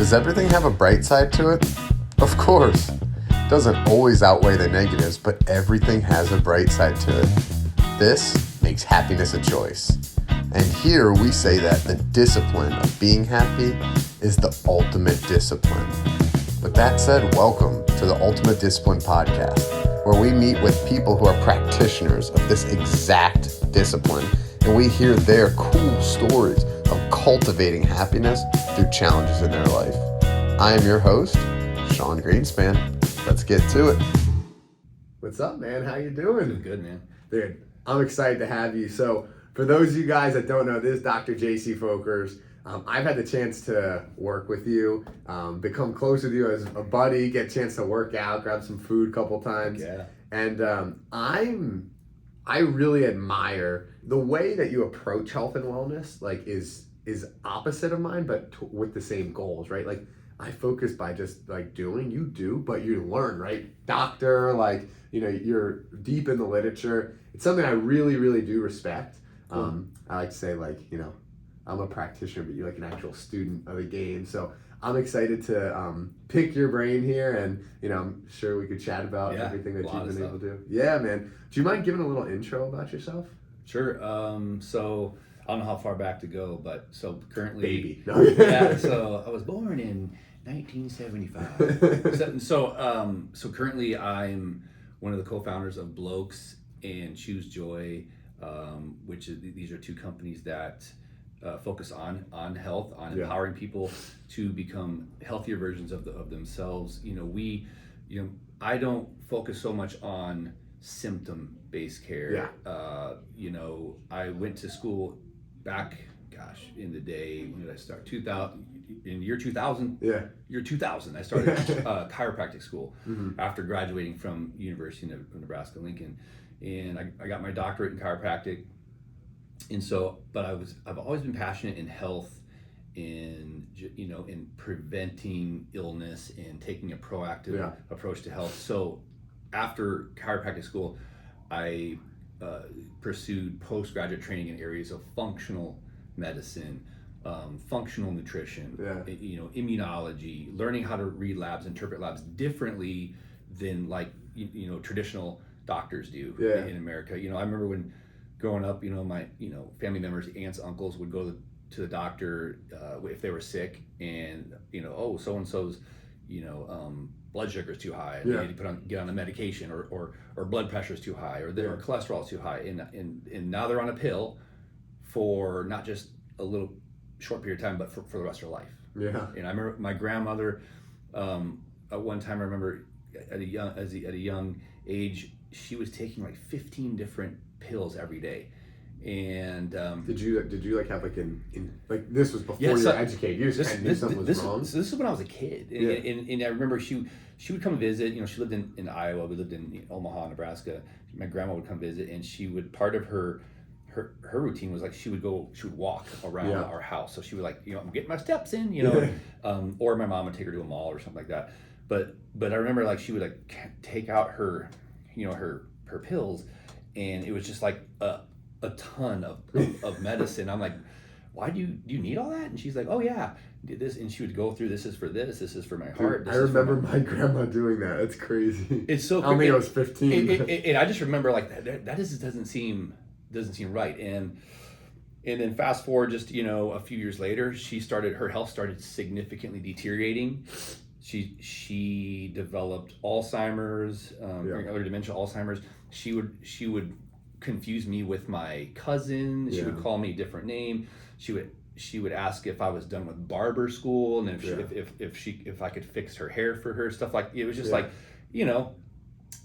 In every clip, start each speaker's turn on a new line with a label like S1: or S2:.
S1: Does everything have a bright side to it? Of course. It doesn't always outweigh the negatives, but everything has a bright side to it. This makes happiness a choice. And here we say that the discipline of being happy is the ultimate discipline. With that said, welcome to the Ultimate Discipline Podcast, where we meet with people who are practitioners of this exact discipline, and we hear their cool stories of cultivating happiness through challenges in their life. I am your host, Sean Greenspan. Let's get to it. What's up, man? How you doing?
S2: Doing good, man.
S1: Dude, I'm excited to have you. So, for those of you guys that don't know, this is Dr. Jacey Folkers. I've had the chance to work with you, become close with you as a buddy, get a chance to work out, grab some food a couple times.
S2: Yeah.
S1: And I really admire the way that you approach health and wellness, like is opposite of mine, but with the same goals, right? Like I focus by just like doing, you do, but you learn, right? Doctor, like, you know, you're deep in the literature. It's something I really, really do respect.
S2: Cool.
S1: I like to say, like, you know, I'm a practitioner, but you're like an actual student of the game. So I'm excited to pick your brain here, and you know, I'm sure we could chat about everything that you've been able to do. Yeah, man. Do you mind giving a little intro about yourself?
S2: Sure. So I don't know how far back to go, but so currently,
S1: Baby.
S2: Yeah. So I was born in 1975. So currently I'm one of the co-founders of Blokes and Choose Joy, which is, these are two companies that focus on health, on empowering people to become healthier versions of themselves. I don't focus so much on symptom-based care. I went to school back, in the day, when did I start? 2000, in year 2000.
S1: Yeah.
S2: Year 2000, I started chiropractic school after graduating from University of Nebraska-Lincoln, and I got my doctorate in chiropractic. And so, but I've always been passionate in health, in preventing illness and taking a proactive approach to health. So after chiropractic school, I pursued postgraduate training in areas of functional medicine, functional nutrition, immunology, learning how to read labs, interpret labs differently than traditional doctors do in America. I remember when growing up, my family members, aunts, uncles would go to the doctor if they were sick, and so and so's blood sugar is too high, and they need to get on a medication, or blood pressure is too high, or their cholesterol is too high, and now they're on a pill for not just a little short period of time, but for the rest of their life. Yeah. And I remember my grandmother, at one time, I remember at a young age, she was taking like 15 different pills every day. And
S1: did you like have like this was before you were educated, you just knew something was wrong?
S2: So this is when I was a kid, and I remember she would come visit. She lived in Iowa, we lived in Omaha, Nebraska. My grandma would come visit, and she would, part of her routine was like she would walk around our house. So she would I'm getting my steps in, or my mom would take her to a mall or something like that. But I remember she would take out her her pills, and it was just like a ton of medicine. I'm like, why do you need all that? And she's like, oh yeah, did this, and she would go through, this is for this is for my heart.
S1: I remember my grandma doing that. It's crazy.
S2: It's so
S1: crazy. I think I was 15.
S2: And I just remember that just doesn't seem right. And then fast forward just a few years later, her health started significantly deteriorating. She developed Alzheimer's, early dementia, Alzheimer's. She would confuse me with my cousin. She would call me a different name. She would ask if I was done with barber school, and if I could fix her hair for her, stuff like it was just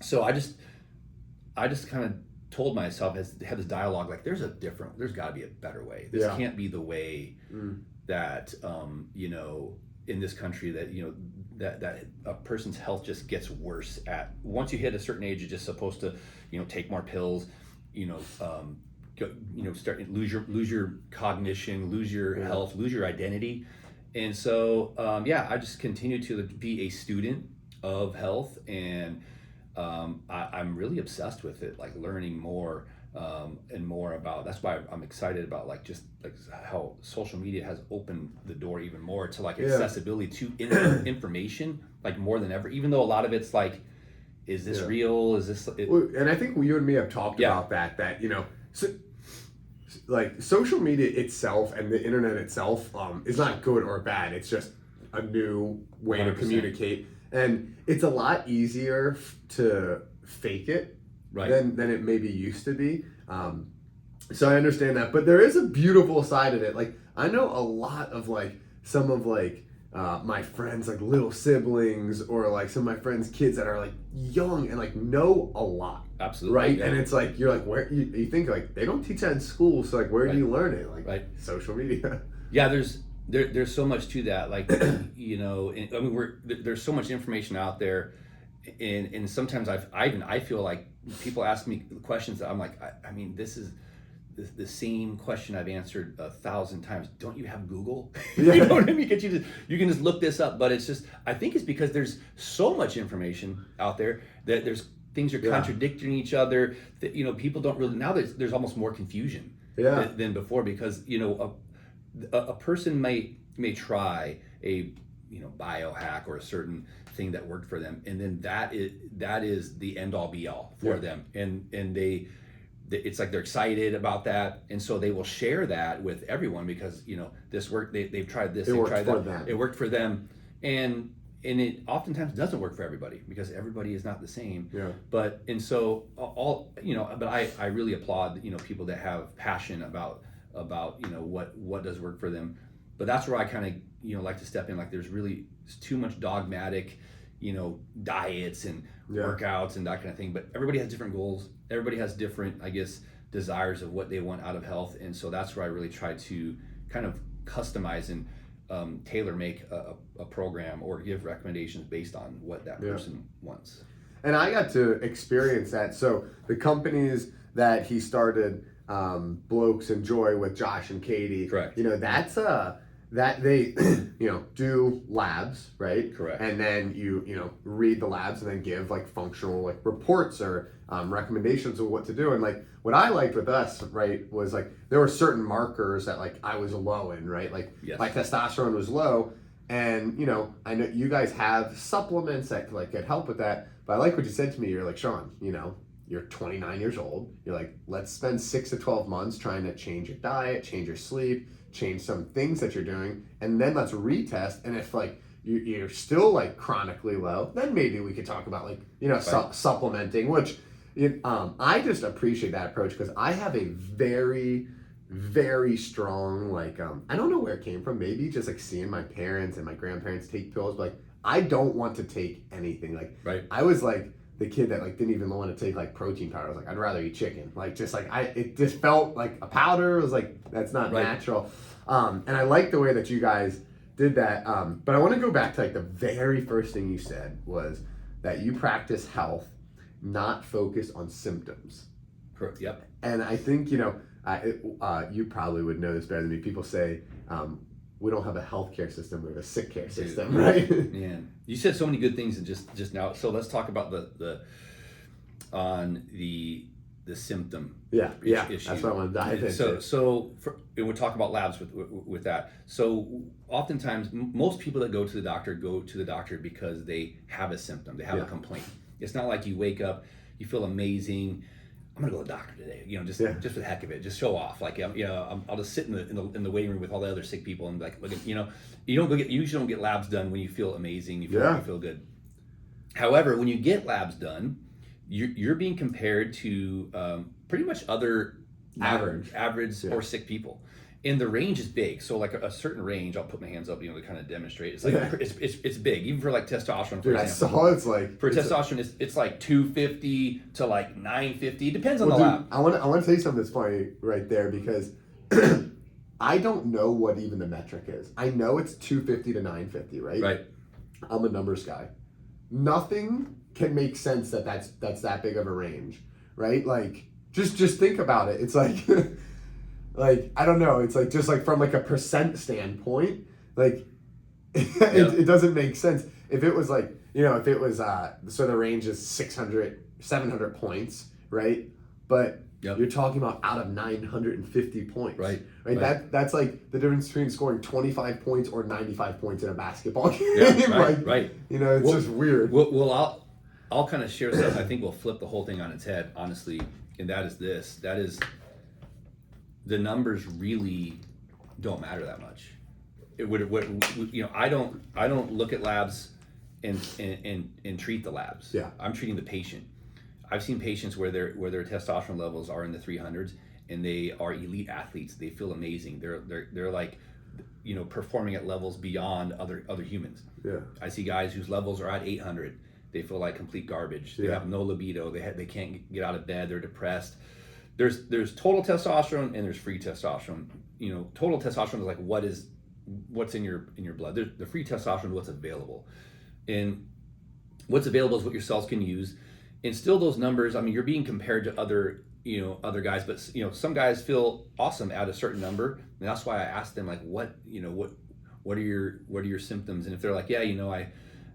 S2: So I just kind of told myself, had this dialogue, there's got to be a better way. This can't be the way that in this country that a person's health just gets worse. Once you hit a certain age, you're just supposed to take more pills, start lose your cognition, lose your health, lose your identity. And so I just continue to be a student of health, and I'm really obsessed with it, learning more and more about. That's why I'm excited about like just like how social media has opened the door even more to like accessibility to information, like more than ever. Even though a lot of it's like, is this real? Is this?
S3: Well, and I think you and me have talked about that. That so, like social media itself and the internet itself is not good or bad. It's just a new way 100%. To communicate, and it's a lot easier to fake it than it maybe used to be. So I understand that, but there is a beautiful side of it. Like I know a lot of like some of like my friends, like little siblings, or like some of my friends' kids that are like young and like know a lot.
S2: Absolutely.
S3: Right? Yeah. And it's like, you're like, where you think like they don't teach that in school, so like where do you learn it? Like social media.
S2: Yeah, there's so much to that. Like there's so much information out there, and sometimes I feel like people ask me questions that I'm like, I mean, this is the same question I've answered 1,000 times. Don't you have Google? You know what I mean? You can just look this up. But it's just, I think it's because there's so much information out there that there's things are contradicting each other. That people don't really, now there's almost more confusion than before, because a person may try a biohack or a certain thing that worked for them, and then that is the end all be all for them, and it's like they're excited about that, and so they will share that with everyone because this worked. They've tried this. They've tried that. It worked for them, and it oftentimes doesn't work for everybody because everybody is not the same. Yeah. But But I really applaud people that have passion about what does work for them. But that's where I kind of like to step in. Like there's really too much dogmatic diets and workouts and that kind of thing, but everybody has different goals. Everybody has different, I guess, desires of what they want out of health, and so that's where I really try to kind of customize and tailor make a program or give recommendations based on what that person wants.
S3: And I got to experience that. So the companies that he started, Blokes and Joy with Josh and Katie,
S2: correct?
S3: That's that they do labs, right?
S2: Correct.
S3: And then you read the labs and then give like functional like reports or recommendations of what to do. And like what I liked with us, right, was like there were certain markers that like I was low in, right? Like my testosterone was low, and I know you guys have supplements that like could help with that. But I like what you said to me. You're like, Sean, you're 29 years old. You're like, let's spend 6 to 12 months trying to change your diet, change your sleep, change some things that you're doing, and then let's retest. And if like you're still like chronically low, then maybe we could talk about like supplementing, which I just appreciate that approach because I have a very, very strong like I don't know where it came from, maybe just like seeing my parents and my grandparents take pills, but like I don't want to take anything. Like I was like the kid that like didn't even want to take like protein powder. I was like, I'd rather eat chicken. Like just like it just felt like a powder. It was like, that's not natural. And I like the way that you guys did that. But I want to go back to like the very first thing you said was that you practice health, not focus on symptoms.
S2: Correct. Yep.
S3: And I think, you probably would know this better than me. People say, we don't have a healthcare system, we have a sick care system, right?
S2: Man, you said so many good things just now. So let's talk about the symptom issue.
S3: That's what I want to dive into.
S2: We'll talk about labs with that. So oftentimes, most people that go to the doctor because they have a symptom, they have a complaint. It's not like you wake up, you feel amazing, I'm gonna go to the doctor today, just for the heck of it, just show off. Like, I'll just sit in the waiting room with all the other sick people and like, look at, you usually don't get labs done when you feel amazing, you feel good. However, when you get labs done, you're being compared to pretty much other average or sick people. And the range is big. So like a certain range, I'll put my hands up, to kind of demonstrate. It's like it's big, even for like testosterone. For example, I saw
S3: it's like
S2: for testosterone, it's like 250 to like 950. Depends on the lab.
S3: I want to tell you something that's funny right there because I don't know what even the metric is. I know it's 250 to 950, right?
S2: Right.
S3: I'm a numbers guy. Nothing can make sense that's that big of a range, right? Like just think about it. It's like. Like, I don't know, it's like just like from like a percent standpoint, like it doesn't make sense. If it was like, so the range is 600, 700 points, right? But
S2: Yep.
S3: You're talking about out of 950 points.
S2: Right.
S3: That's like the difference between scoring 25 points or 95 points in a basketball game.
S2: Yeah, right,
S3: like,
S2: right.
S3: You know, it's just weird.
S2: Well, I'll kind of share something. I think we'll flip the whole thing on its head, honestly, and that is this. That is, the numbers really don't matter that much. I don't look at labs and treat the labs.
S3: Yeah.
S2: I'm treating the patient. I've seen patients where their testosterone levels are in the 300s, and they are elite athletes. They feel amazing. They're like, performing at levels beyond other humans.
S3: Yeah.
S2: I see guys whose levels are at 800. They feel like complete garbage. They have no libido. They can't get out of bed. They're depressed. There's total testosterone and there's free testosterone. Total testosterone is like what's in your blood. The free testosterone is what's available, and what's available is what your cells can use. And still, those numbers. I mean, you're being compared to other guys, but some guys feel awesome at a certain number, and that's why I asked them like, what are your symptoms? And if they're like, yeah,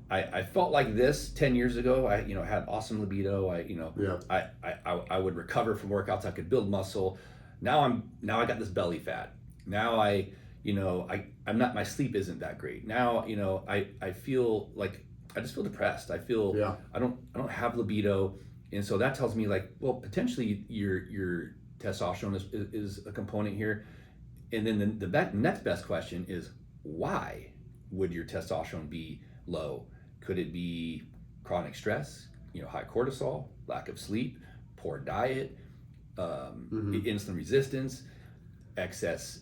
S2: I felt like this 10 years ago. I had awesome libido. I would recover from workouts. I could build muscle. Now I got this belly fat. Now I'm not. My sleep isn't that great. Now I feel like I just feel depressed. I feel I don't have libido, and so that tells me like, well, potentially your testosterone is a component here. And then the next best question is, why would your testosterone be low? Could it be chronic stress, high cortisol, lack of sleep, poor diet, insulin resistance, excess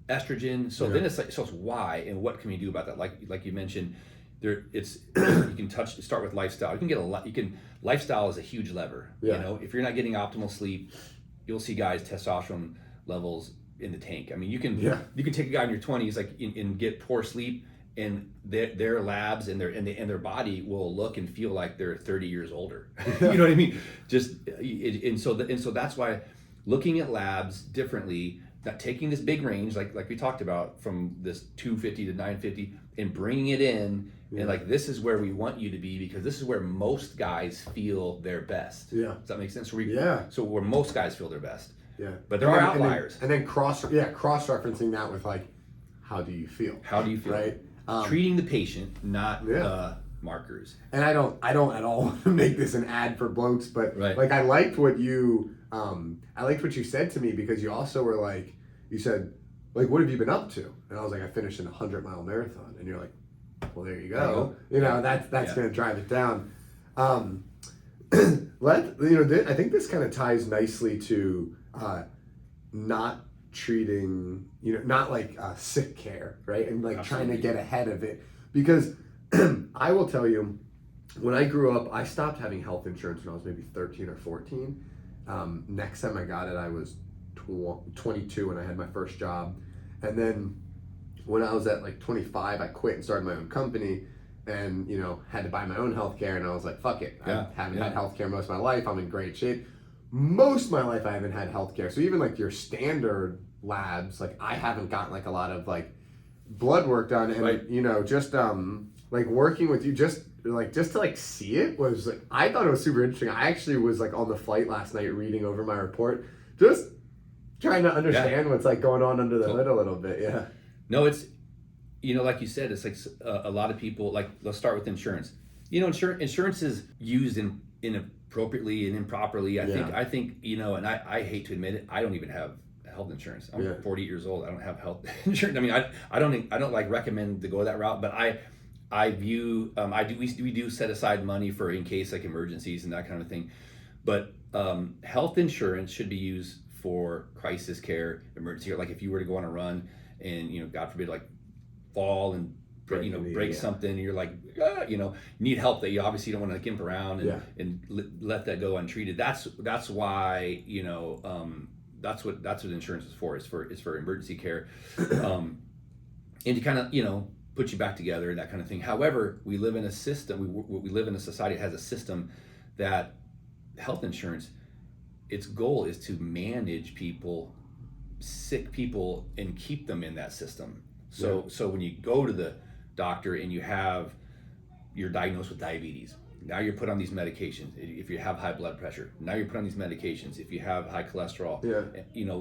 S2: estrogen? So then it's why, and what can we do about that? Like you mentioned, you can start with lifestyle. You can get lifestyle is a huge lever. If you're not getting optimal sleep, you'll see guys' testosterone levels in the tank. I mean, you can take a guy in your 20s and get poor sleep, and their labs and their body will look and feel like they're 30 years older. You know what I mean? So that's why looking at labs differently, not taking this big range like we talked about from this 250 to 950 and bringing it in, and like, this is where we want you to be, because this is where most guys feel their best. Does that make sense? So where most guys feel their best. But there are outliers.
S3: And then cross-referencing that with like, how do you feel? Right.
S2: Treating the patient, not markers.
S3: And I don't at all want to make this an ad for Blokes, but like, I liked what you said to me, because you also were like, you said like, what have you been up to? And I was like, I finished an 100-mile marathon, and you're like, well, there you go. That's gonna drive it down. I think this kind of ties nicely to not treating, not like sick care, right? And like trying to get ahead of it. Because I will tell you, when I grew up, I stopped having health insurance when I was maybe 13 or 14. Next time I got it, I was 22 when I had my first job. And then when I was at like 25, I quit and started my own company, and had to buy my own healthcare. And I was like, fuck it. I haven't had healthcare most of my life. I'm in great shape. Most of my life I haven't had healthcare. So even like your standard labs, like I haven't gotten like a lot of like blood work done, and just like working with you just to like see it was like, I thought it was super interesting. I actually was like on the flight last night reading over my report, just trying to understand what's like going on under the hood a little bit.
S2: No, it's like you said, it's like a lot of people, like, let's start with insurance. Insurance is used inappropriately and improperly. I think and I hate to admit it, I don't even have health insurance. I'm 48 years old. I don't have health insurance. I mean, I don't like recommend to go that route, but I view we do set aside money for in case like emergencies and that kind of thing. But health insurance should be used for crisis care, emergency, or like if you were to go on a run and God forbid, like fall and break something, and you're like need help that you obviously don't want to gimp around and let that go untreated. That's why that's what insurance is for. It's for emergency care, and to kind of put you back together and that kind of thing. However, we live in a system. We live in a society that has a system that health insurance, its goal is to manage sick people and keep them in that system. So when you go to the doctor and you're diagnosed with diabetes, now you're put on these medications. If you have high blood pressure, now you're put on these medications. If you have high cholesterol,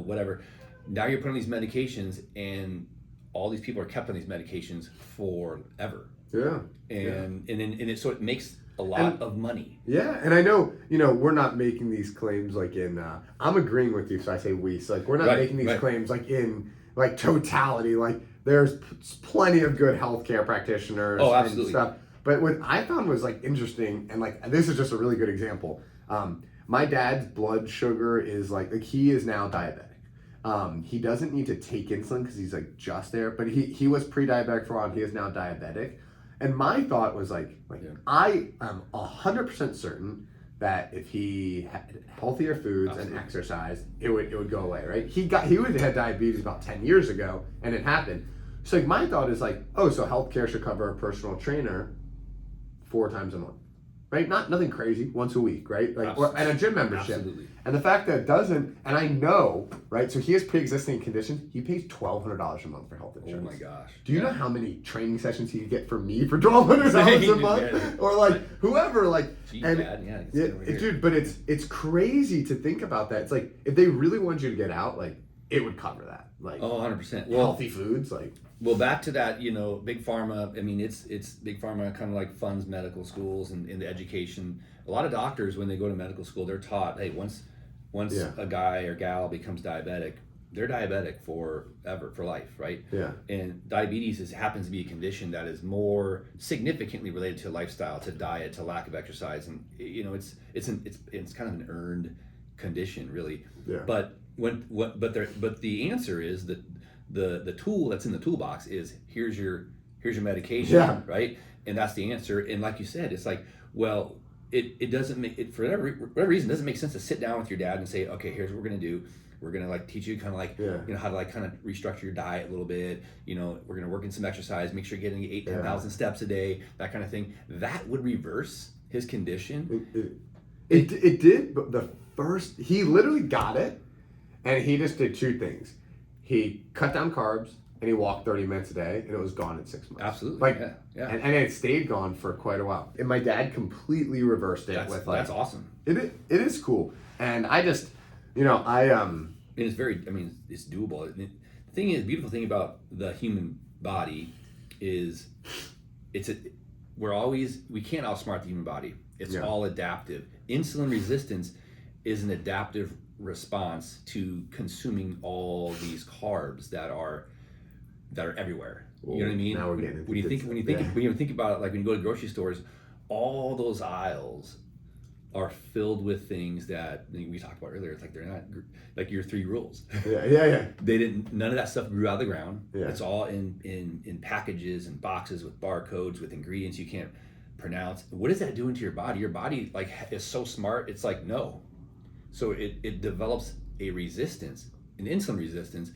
S2: whatever, now you're put on these medications, and all these people are kept on these medications forever.
S3: Yeah.
S2: And it makes a lot of money.
S3: Yeah, and I know, we're not making these claims like in, I'm agreeing with you, so I say we, so like we're not making these claims like in like totality, like there's plenty of good healthcare practitioners and stuff. But what I found was like interesting, and like this is just a really good example. My dad's blood sugar is like he is now diabetic. He doesn't need to take insulin because he's like just there, but he was pre-diabetic for a while, and he is now diabetic. And my thought was I am 100% certain that if he had healthier foods and exercise, it would go away, right? He would have had diabetes about 10 years ago, and it happened. So like my thought is like, oh, so healthcare should cover a personal trainer 4 times a month, right? Nothing crazy, once a week, right? Like and a gym membership.
S2: Absolutely.
S3: And the fact that it doesn't, and I know, right? So he has pre-existing conditions. He pays $1,200 a month for health insurance.
S2: Oh my gosh!
S3: Do you know how many training sessions he could get from me for $1,200 a month, or like whoever, like? Dude, but it's crazy to think about that. It's like if they really wanted you to get out, like it would cover that. Like
S2: 100%.
S3: Healthy foods, like.
S2: Well, back to that, Big Pharma. I mean, it's Big Pharma kind of like funds medical schools and in the education. A lot of doctors, when they go to medical school, they're taught, hey, once a guy or gal becomes diabetic, they're diabetic forever, for life, right? Yeah. And diabetes happens to be a condition that is more significantly related to lifestyle, to diet, to lack of exercise, and it's kind of an earned condition, really. Yeah. But the answer is that the tool that's in the toolbox is here's your medication, right? And that's the answer. And like you said, it's like, well, it doesn't make it, for whatever reason, it doesn't make sense to sit down with your dad and say, okay, here's what we're gonna do. We're gonna like teach you kind of like how to like kind of restructure your diet a little bit. We're gonna work in some exercise, make sure you're getting 10,000 steps a day, that kind of thing. That would reverse his condition.
S3: It did, but he literally got it, and he just did 2 things. He cut down carbs, and he walked 30 minutes a day, and it was gone in 6 months.
S2: Absolutely.
S3: And it stayed gone for quite a while. And my dad completely reversed it.
S2: That's awesome.
S3: It is cool. And I just,
S2: And it's it's doable. The beautiful thing about the human body is we can't outsmart the human body. It's all adaptive. Insulin resistance is an adaptive response to consuming all these carbs that are everywhere. You know what I mean?
S3: Now we're getting into
S2: when you think about it, like when you go to grocery stores, all those aisles are filled with things that we talked about earlier. It's like they're not like your 3 rules.
S3: Yeah.
S2: None of that stuff grew out of the ground. Yeah. It's all in packages and boxes with barcodes with ingredients you can't pronounce. What is that doing to your body? Your body like is so smart. It's like no. So it develops a resistance, an insulin resistance,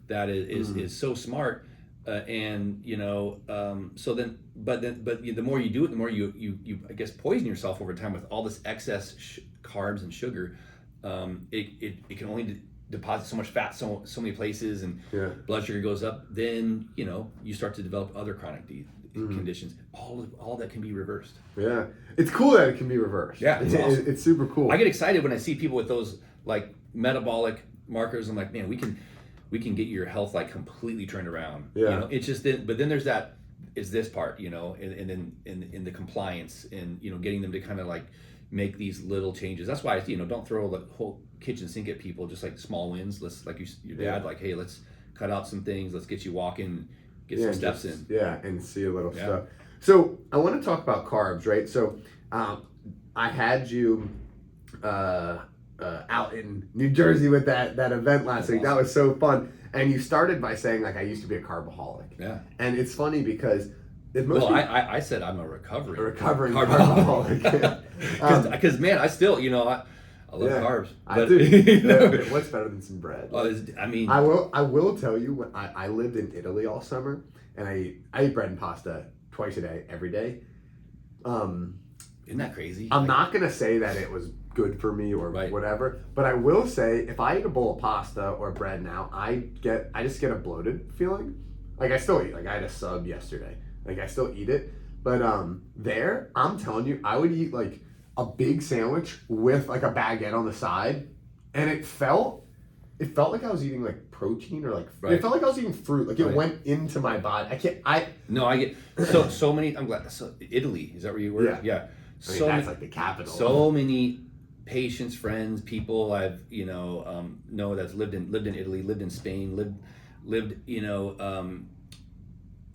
S2: that is so smart, but the more you do it, the more you I guess poison yourself over time with all this excess carbs and sugar. It can only deposit so much fat so many places, and blood sugar goes up. Then you start to develop other chronic conditions. All that can be reversed.
S3: Yeah, it's cool that it can be reversed.
S2: Yeah, it's awesome.
S3: It's super cool.
S2: I get excited when I see people with those like metabolic markers. I'm like, man, we can get your health like completely turned around. Yeah, it's just but then there's that is this part, and then in the compliance and getting them to kind of like make these little changes. That's why don't throw the whole kitchen sink at people. Just like small wins. Let's like your dad like, hey, let's cut out some things. Let's get you walking. Get some steps in.
S3: Yeah, and see a little stuff. So I want to talk about carbs, right? So I had you out in New Jersey with that event last week. That was so fun. And you started by saying like I used to be a carbaholic. Yeah. And it's funny because
S2: I said I'm a recovering
S3: carbaholic.
S2: Because man, I still I love carbs.
S3: I do. What's better than some bread?
S2: I
S3: will tell you, when I lived in Italy all summer, and I ate bread and pasta twice a day, every day.
S2: Isn't that crazy?
S3: I'm not gonna say that it was good for me or whatever, but I will say if I eat a bowl of pasta or bread now, I just get a bloated feeling. Like I still eat. Like I had a sub yesterday. Like I still eat it, But there, I'm telling you, I would eat like a big sandwich with like a baguette on the side, and it felt like I was eating like protein or like it felt like I was eating fruit. Like it went into my body. I
S2: get so many. I'm glad. So Italy, is that where you were?
S3: Yeah. I mean, that's like the capital.
S2: So many patients, friends, people I've know that's lived in Italy, lived in Spain, lived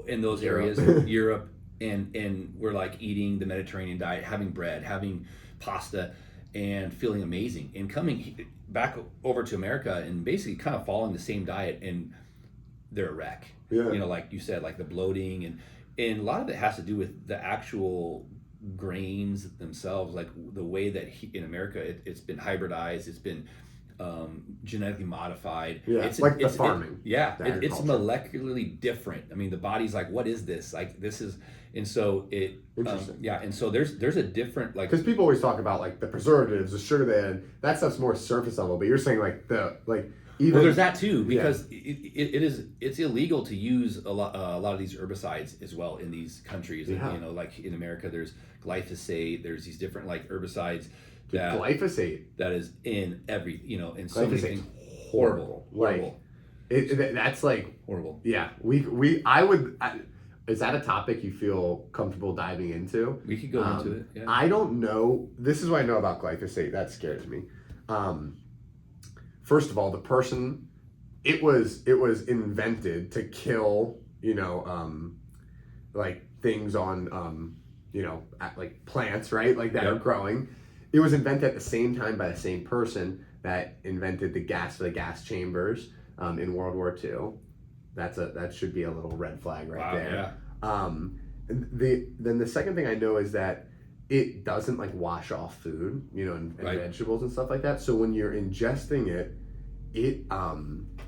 S2: in those areas, Europe, and we're like eating the Mediterranean diet, having bread, having pasta, and feeling amazing, and coming back over to America and basically kind of following the same diet, and they're a wreck. Like you said, like the bloating, and a lot of it has to do with the actual grains themselves, like the way that in America it's been hybridized, it's been genetically modified.
S3: It's like the farming.
S2: It's molecularly different. I mean, the body's like, what is this? Like, this is, and so it.
S3: Interesting.
S2: And so there's a different, like,
S3: because people always talk about like the preservatives, the sugar they add. That stuff's more surface level, but you're saying like even.
S2: Well, there's that too, because it's illegal to use a lot of these herbicides as well in these countries. And, like in America, there's glyphosate. There's these different like herbicides.
S3: Glyphosate
S2: that is in every in so many things.
S3: Horrible. That's like
S2: horrible.
S3: Yeah, is that a topic you feel comfortable diving into?
S2: We could go into it. Yeah.
S3: I don't know. This is what I know about glyphosate. That scares me. First of all, the person, it was invented to kill like things on like plants, right? Like that are growing. It was invented at the same time by the same person that invented the gas for the gas chambers in World War II. That should be a little red flag right there. Yeah. Then the second thing I know is that it doesn't like wash off food, and vegetables and stuff like that. So when you're ingesting it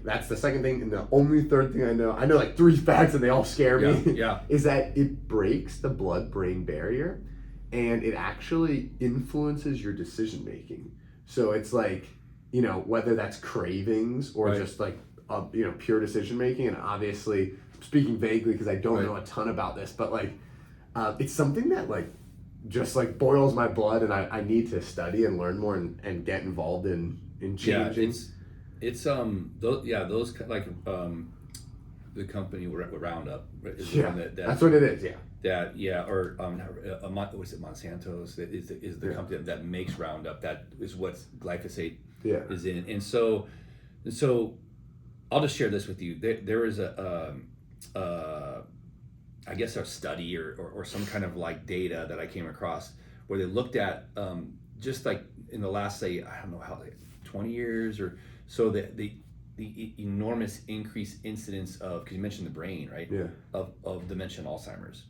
S3: that's the second thing. And the only third thing I know like 3 facts and they all scare me. Is that it breaks the blood-brain barrier. And it actually influences your decision making. So it's like, whether that's cravings or just like, pure decision making. And obviously, I'm speaking vaguely because I don't know a ton about this, but like, it's something that like, just like boils my blood, and I need to study and learn more and get involved in changing.
S2: It's those like the company Roundup is the one
S3: that's what it is.
S2: Or was it Monsanto's that is the company that makes Roundup, that is what glyphosate is in. And so I'll just share this with you. There is I guess a study or some kind of like data that I came across where they looked at just like in the last, say, I don't know how, 20 years or so, the enormous increased incidence of, because you mentioned the brain, right? Of dementia and Alzheimer's,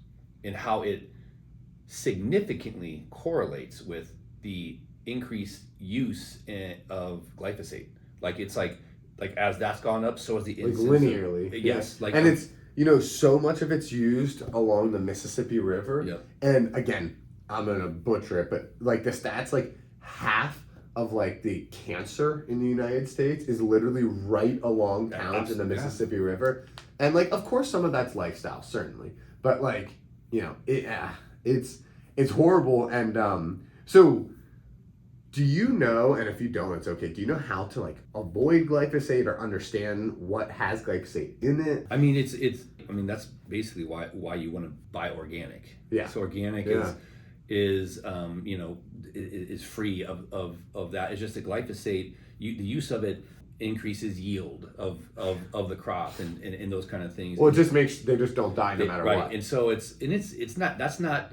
S2: and how it significantly correlates with the increased use of glyphosate. Like it's like as that's gone up, so is the incidence.
S3: Like linearly.
S2: Yes.
S3: And it's, so much of it's used along the Mississippi River. And again, I'm going to butcher it, but like the stats, like half of like the cancer in the United States is literally right along towns in the Mississippi River. And like, of course, some of that's lifestyle, certainly. But like, it's horrible. And so do you know, and if you don't, it's okay, do you know how to like avoid glyphosate or understand what has glyphosate in it?
S2: I mean, that's basically why you want to buy organic. So organic is free of that. It's just the glyphosate, the use of it increases yield of the crop and those kind of things.
S3: Well, it just makes, they just don't die no matter what.
S2: And so that's not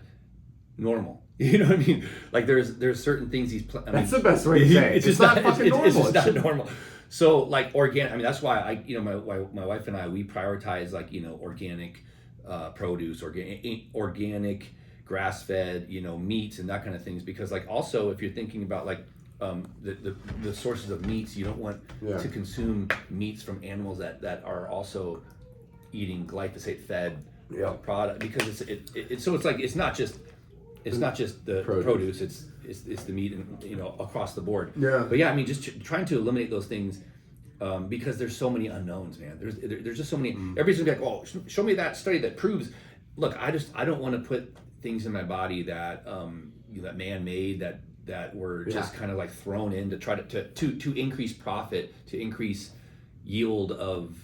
S2: normal. You know what I mean? Like there's certain things
S3: that's the best way to say it. It's not fucking normal.
S2: It's just not normal. So like organic, I mean, that's why my wife and I, we prioritize like, organic produce, organic grass-fed, meats and that kind of things, because like also if you're thinking about like the sources of meats, you don't want to consume meats from animals that are also eating glyphosate-fed product, because it's not just the produce, it's the meat and across the board. But I mean, just trying to eliminate those things. Because there's so many unknowns, man. There's just so many. Everybody's gonna be like, "Oh, show me that study that proves look, I don't want to put things in my body that that man-made, that were just kind of like thrown in to try to increase profit, to increase yield of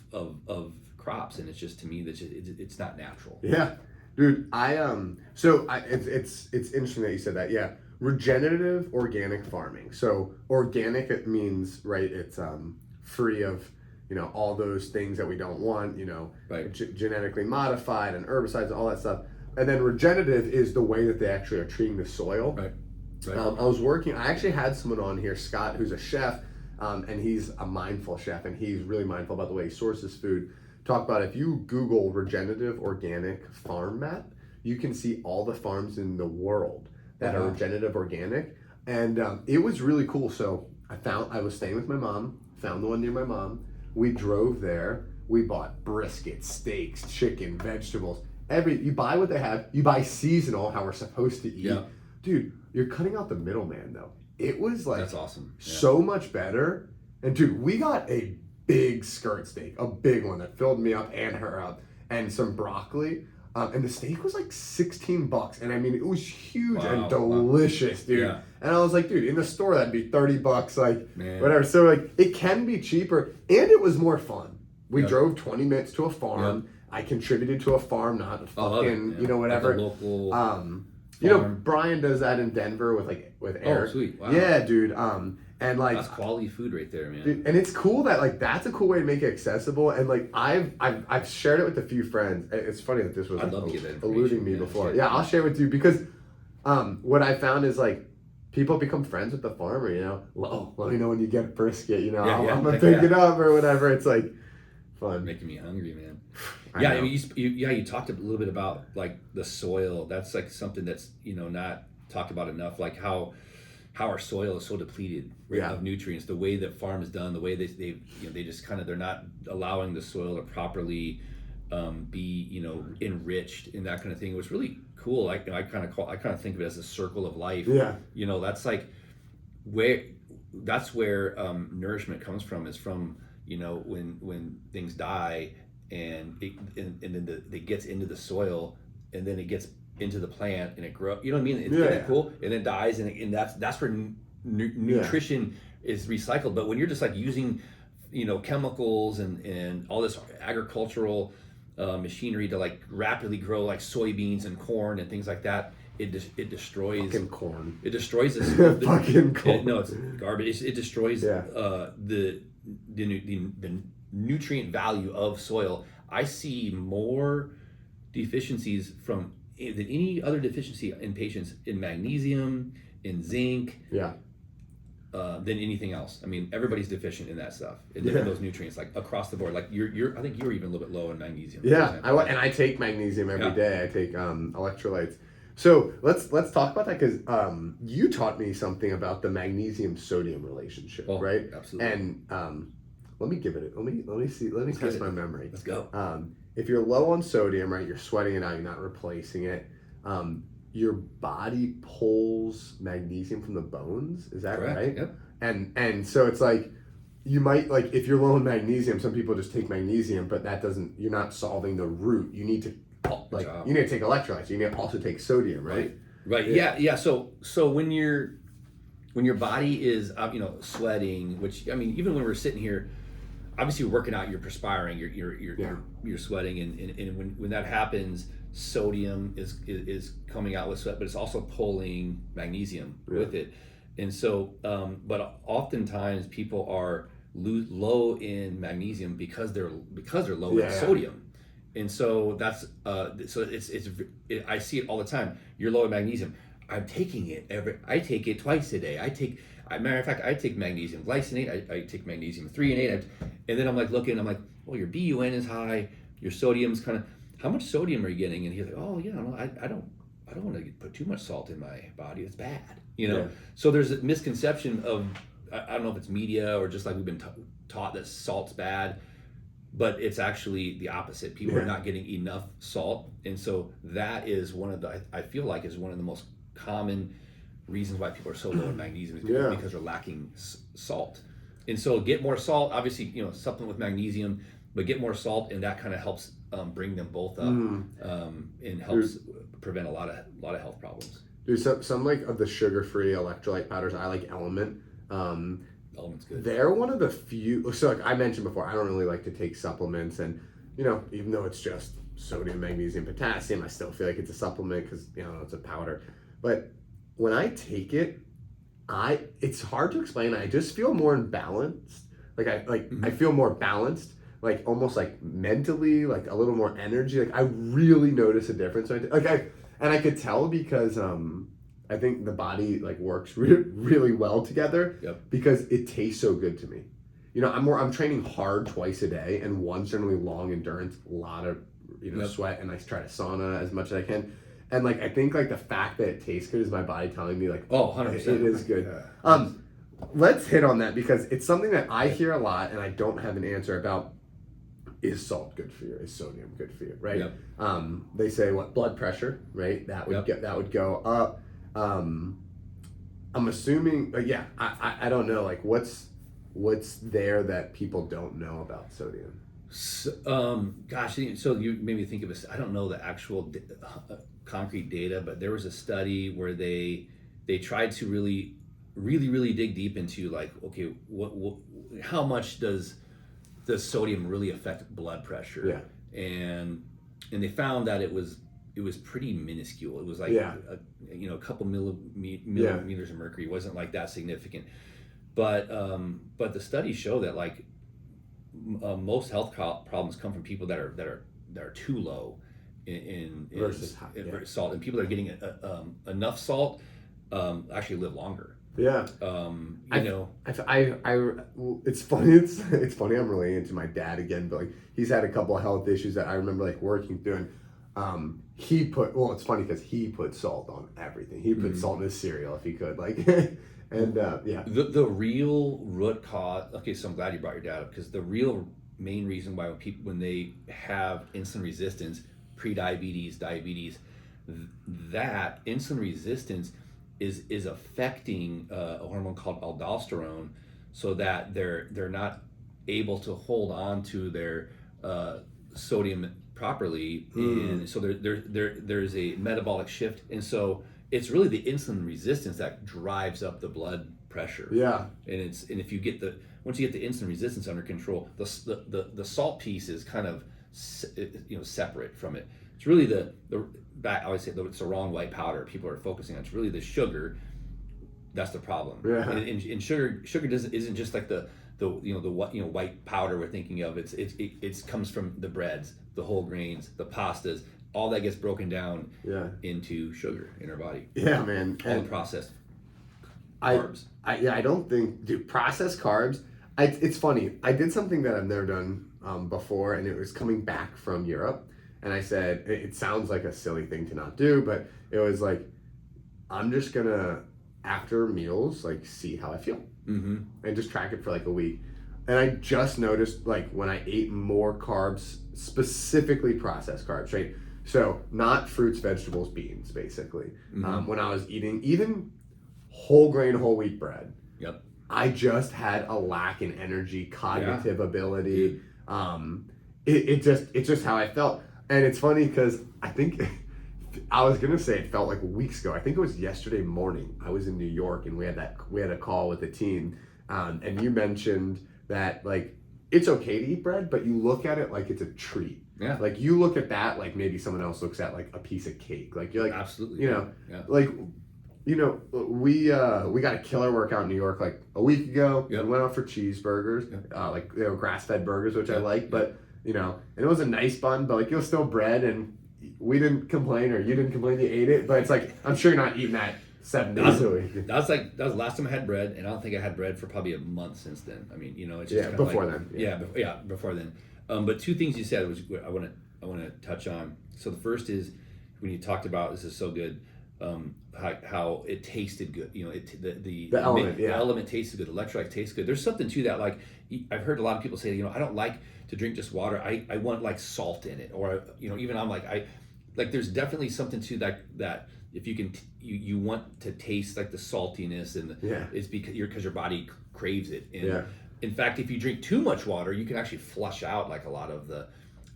S2: crops, and it's just, to me, that's it's not natural.
S3: Yeah, dude. It's interesting that you said that. Yeah, regenerative organic farming. So organic, it means, right, it's free of all those things that we don't want,
S2: Right.
S3: Genetically modified and herbicides and all that stuff. And then regenerative is the way that they actually are treating the soil.
S2: Right.
S3: I actually had someone on here, Scott, who's a chef, and he's a mindful chef, and he's really mindful about the way he sources food. Talk about, if you Google regenerative organic farm map, you can see all the farms in the world that are regenerative organic. And it was really cool. So I was staying with my mom, found the one near my mom. We drove there. We bought brisket, steaks, chicken, vegetables. You buy what they have. You buy seasonal, how we're supposed to eat.
S2: Yeah.
S3: Dude, you're cutting out the middleman, though. It was like,
S2: that's awesome. Yeah.
S3: So much better. And dude, we got a big skirt steak, a big one that filled me up and her up, and some broccoli. And the steak was like $16. And I mean, it was huge and delicious, dude. Yeah. And I was like, dude, in the store, that'd be $30, like,
S2: man,
S3: whatever. So, like, it can be cheaper, and it was more fun. We drove 20 minutes to a farm. I contributed to a farm, not a fucking, whatever.
S2: Like a local
S3: Brian does that in Denver with Eric.
S2: Oh, sweet. Wow.
S3: Yeah, dude. And like,
S2: that's quality food right there, man.
S3: Dude, and it's cool that, like, that's a cool way to make it accessible. And like, I've shared it with a few friends. It's funny that this was eluding me before. Yeah, I'll share it with you, because what I found is, like, people become friends with the farmer. Let me know when you get brisket. I'm gonna pick it up or whatever. It's like fun.
S2: Making me hungry, man. I mean, you talked a little bit about, like, the soil. That's like something that's not talked about enough. Like how our soil is so depleted of nutrients. The way that farm is done, the way they just they're not allowing the soil to properly be enriched and that kind of thing. It was really cool. I kind of think of it as a circle of life.
S3: Yeah.
S2: That's like where nourishment comes from. Is from when things die, and then it gets into the soil, and then it gets into the plant, and it grows. You know what I mean? It's kind of cool, and it dies, and that's where nutrition is recycled. But when you're just like using, chemicals and all this agricultural machinery to like rapidly grow like soybeans and corn and things like that, it destroys
S3: fucking corn.
S2: It destroys this
S3: fucking corn.
S2: No, it's garbage. It destroys the nutrient value of soil. I see more deficiencies than any other deficiency in patients in magnesium, in zinc, than anything else. I mean, everybody's deficient in that stuff, in those nutrients, like across the board. Like I think you're even a little bit low in magnesium.
S3: Yeah, I take magnesium every day. I take electrolytes. So let's talk about that, because you taught me something about the Magnesium-Sodium Relationship, right?
S2: Absolutely.
S3: And let me test my memory.
S2: Let's go.
S3: If you're low on sodium, right, you're sweating it out, you're not replacing it. Your body pulls magnesium from the bones. Is that
S2: correct?
S3: Right?
S2: Yep.
S3: And so it's like, you might, like, if you're low in magnesium, some people just take magnesium, but you're not solving the root. You need to take electrolytes. You need to also take sodium, right?
S2: Right. Yeah. So when your body is sweating, which, I mean, even when we're sitting here, obviously you're working out, you're perspiring, you're sweating, and when that happens, sodium is coming out with sweat, but it's also pulling magnesium with it. And so but oftentimes people are low in magnesium because they're low in sodium. And so that's I see it all the time. You're low in magnesium. I'm taking it I take it twice a day. Matter of fact, I take magnesium glycinate. I take magnesium 3 and 8, and then I'm like looking. I'm like, well, your BUN is high. Your sodium's kind of. How much sodium are you getting? And he's like, oh, I don't want to put too much salt in my body. It's bad, So there's a misconception of, I don't know if it's media or just like we've been taught that salt's bad, but it's actually the opposite. People are not getting enough salt, and so that is I feel like is one of the most common reasons why people are so low in magnesium, is because they're lacking salt. And so get more salt, obviously, supplement with magnesium, but get more salt, and that kind of helps bring them both up and helps prevent a lot of health problems.
S3: Dude, some like of the sugar-free electrolyte powders, I like Element.
S2: Element's good.
S3: They're one of the few. So like I mentioned before, I don't really like to take supplements, and even though it's just sodium, magnesium, potassium, I still feel like it's a supplement because it's a powder. But when I take it, it's hard to explain. I just feel more balanced. I feel more balanced, like almost like mentally, like a little more energy. Like I really notice a difference. And I could tell because I think the body like works really well together.
S2: Yep.
S3: Because it tastes so good to me. I'm training hard twice a day, and one's generally long endurance, a lot of sweat, and I try to sauna as much as I can. And like I think like the fact that it tastes good is my body telling me like,
S2: 100%.
S3: it is good.
S2: Yeah.
S3: Let's hit on that because it's something that I hear a lot and I don't have an answer about. Is salt good for you? Is sodium good for you? Right?
S2: Yep.
S3: They say blood pressure, right? That would go up. I'm assuming, I don't know, like what's there that people don't know about sodium?
S2: So you made me think of I don't know the actual concrete data, but there was a study where they tried to really dig deep into like, okay, how much does sodium really affect blood pressure?
S3: Yeah.
S2: And they found that it was pretty minuscule. It was like a couple millimeters of mercury. It wasn't like that significant. But the studies show that like most health problems come from people that are too low in
S3: versus
S2: salt, and people that are getting enough salt actually live longer.
S3: Yeah. It's funny. It's funny. I'm relating to my dad again, but like he's had a couple of health issues that I remember like working through, and it's funny because he put salt on everything. He put salt in his cereal if he could, like, and
S2: The real root cause. Okay, so I'm glad you brought your dad up because the real main reason why when they have insulin resistance, pre-diabetes, diabetes, that insulin resistance is affecting a hormone called aldosterone, so that they're not able to hold on to their sodium properly, and so there's a metabolic shift, and so it's really the insulin resistance that drives up the blood pressure.
S3: Yeah,
S2: and if you once you get the insulin resistance under control, the salt piece is kind of separate from it. It's really I always say it's the wrong white powder people are focusing on. It's really the sugar that's the problem.
S3: Yeah.
S2: And sugar isn't just like the white powder we're thinking of. It comes from the breads, the whole grains, the pastas. All that gets broken down into sugar in our body.
S3: Yeah, man.
S2: All the processed carbs.
S3: I don't think, dude, processed carbs. It's funny. I did something that I've never done before, and it was coming back from Europe. And I said, it sounds like a silly thing to not do, but it was like, I'm just gonna, after meals, like see how I feel. And just track it for like a week. And I just noticed like when I ate more carbs, specifically processed carbs, right? So not fruits, vegetables, beans, basically. When I was eating even whole grain, whole wheat bread, I just had a lack in energy, cognitive ability. It's just how I felt. And it's funny because I think I was gonna say it felt like weeks ago. I think it was yesterday morning. I was in New York and we had a call with the team, and you mentioned that like it's okay to eat bread, but you look at it like it's a treat.
S2: Yeah.
S3: Like you look at that like maybe someone else looks at like a piece of cake. Like you're like
S2: absolutely.
S3: Like we got a killer workout in New York like a week ago. We went out for cheeseburgers, like they were grass-fed burgers, which I like, but. And it was a nice bun, but like it was still bread, and we didn't complain, or you didn't complain you ate it, but it's like I'm sure you're not eating that 7 days a week.
S2: That was the last time I had bread, and I don't think I had bread for probably a month since then. I mean, it's just
S3: before then.
S2: Before then. But two things you said was I want to touch on. So the first is when you talked about, this is so good, how it tasted good. The element tasted good. Electrolyte tastes good. There's something to that. Like I've heard a lot of people say, I don't like to drink just water. I want like salt in it, or even I'm like there's definitely something to that if you can you want to taste like the saltiness, and it's because your body craves it. And in fact, if you drink too much water, you can actually flush out like a lot of the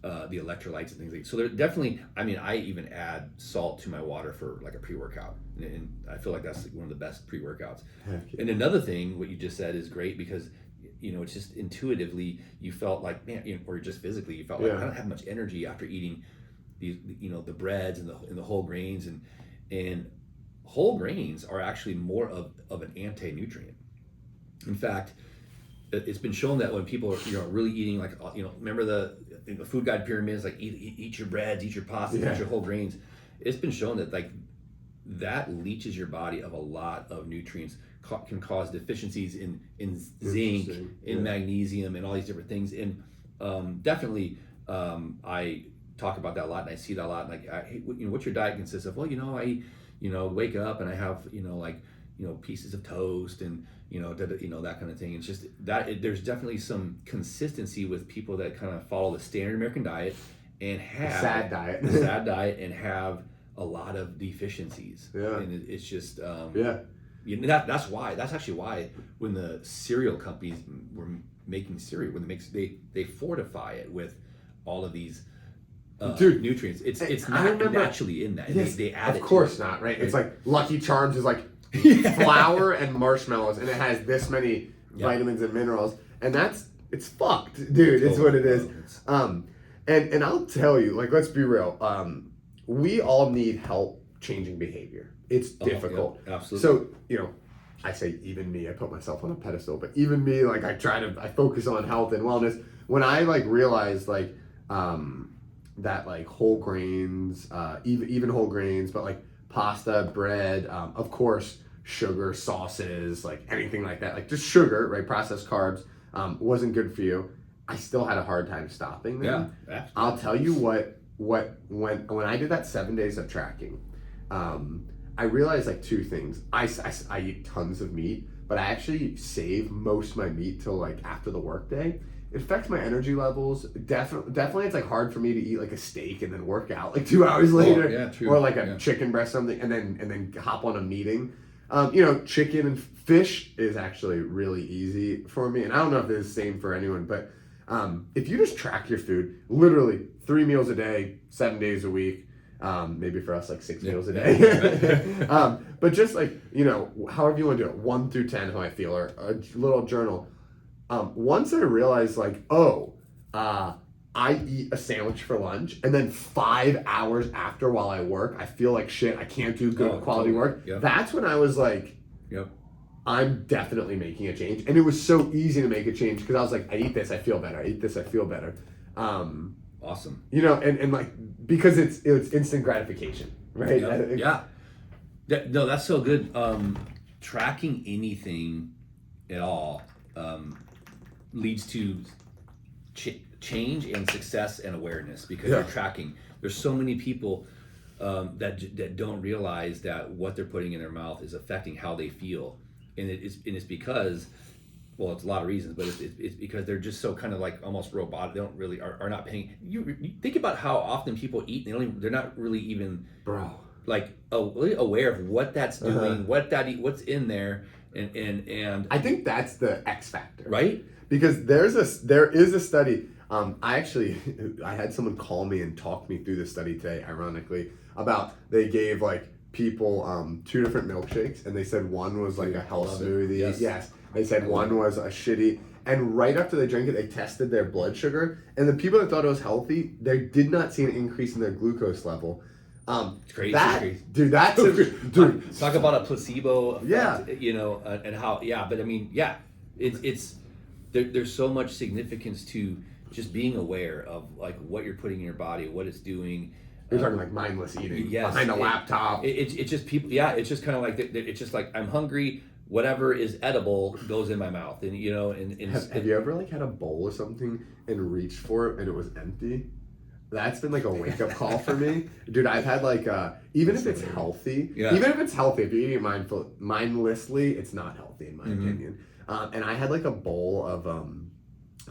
S2: the electrolytes and things like that. So they're definitely, I mean, I even add salt to my water for like a pre-workout, and I feel like that's like one of the best pre-workouts. And another thing, what you just said is great, because it's just intuitively you felt like, man, or just physically you felt like I don't have much energy after eating these, the breads and the whole grains, and whole grains are actually more of an anti-nutrient. In fact, it's been shown that when people are really eating, like, remember the food guide pyramids, like eat your breads, eat your pasta, eat your whole grains. It's been shown that like that leaches your body of a lot of nutrients, can cause deficiencies in zinc, in magnesium, and all these different things. And definitely, I talk about that a lot, and I see that a lot. Like, what's your diet consist of? Well, I wake up and I have pieces of toast and that kind of thing. It's just that there's definitely some consistency with people that kind of follow the standard American diet and have
S3: sad diet
S2: and have a lot of deficiencies. And it's just that's actually why when the cereal companies were making cereal, when they fortify it with all of these nutrients. It's not naturally in that.
S3: Yes,
S2: they add it.
S3: Of course not, right? It's like Lucky Charms is like flour and marshmallows, and it has this many vitamins and minerals, and it's fucked, dude. It's what it is. And I'll tell you, like, let's be real. We all need help changing behavior. It's difficult.
S2: Yeah, absolutely.
S3: So, I say even me, I put myself on a pedestal, but even me, like, I focus on health and wellness. When I like realized like that like whole grains, even whole grains, but like pasta, bread, of course, sugar, sauces, like anything like that, like just sugar, right? Processed carbs, wasn't good for you. I still had a hard time stopping them.
S2: Yeah,
S3: I'll tell you when I did that 7 days of tracking, I realized like two things. I eat tons of meat, but I actually save most of my meat till like after the workday. It affects my energy levels. Definitely, it's like hard for me to eat like a steak and then work out like 2 hours later, or like a chicken breast something, and then hop on a meeting. Chicken and fish is actually really easy for me, and I don't know if it's the same for anyone, but if you just track your food, literally 3 meals a day, 7 days a week, maybe for us like 6 meals a day, but just like however you want to do it, 1 through 10, how I feel, or a little journal. Once I realized like, I eat a sandwich for lunch, and then 5 hours after while I work, I feel like shit, I can't do good quality work. Yep. That's when I was like, I'm definitely making a change. And it was so easy to make a change because I was like, I eat this, I feel better. I eat this, I feel better.
S2: Awesome.
S3: And like, because it's instant gratification, right?
S2: No, that's so good. Tracking anything at all leads to change and success and awareness, because you're tracking. There's so many people that don't realize that what they're putting in their mouth is affecting how they feel, and it's because, well, it's a lot of reasons, but it's because they're just so kind of like almost robotic. They don't really are not paying. You think about how often people eat. They're not really even like really aware of what that's doing, what's in there, and
S3: I think that's the X factor,
S2: right?
S3: Because there is a study. I had someone call me and talk me through the study today, ironically, about they gave like people 2 different milkshakes, and they said one was like a health smoothie. Yes. They said one was a shitty, and right after they drank it, they tested their blood sugar, and the people that thought it was healthy, they did not see an increase in their glucose level.
S2: It's crazy.
S3: Dude, dude.
S2: Talk about a placebo effect, and how, but I mean, it's there's so much significance to just being aware of like what you're putting in your body, what it's doing.
S3: You're talking like mindless eating behind a laptop.
S2: It's just people. It's just kind of like it's just like I'm hungry. Whatever is edible goes in my mouth, and
S3: Have you ever like had a bowl of something and reached for it and it was empty? That's been like a wake up call for me, dude. I've had like even if it's healthy, if you're eating it mindlessly, it's not healthy in my opinion. And I had like a bowl of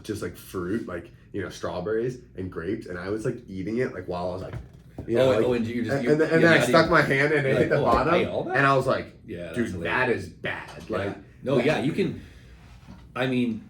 S3: just like fruit, like strawberries and grapes, and I was like eating it like while I was like, and then I stuck my hand and it hit the bottom, and I was like, dude, that is bad. Like,
S2: you can. I mean,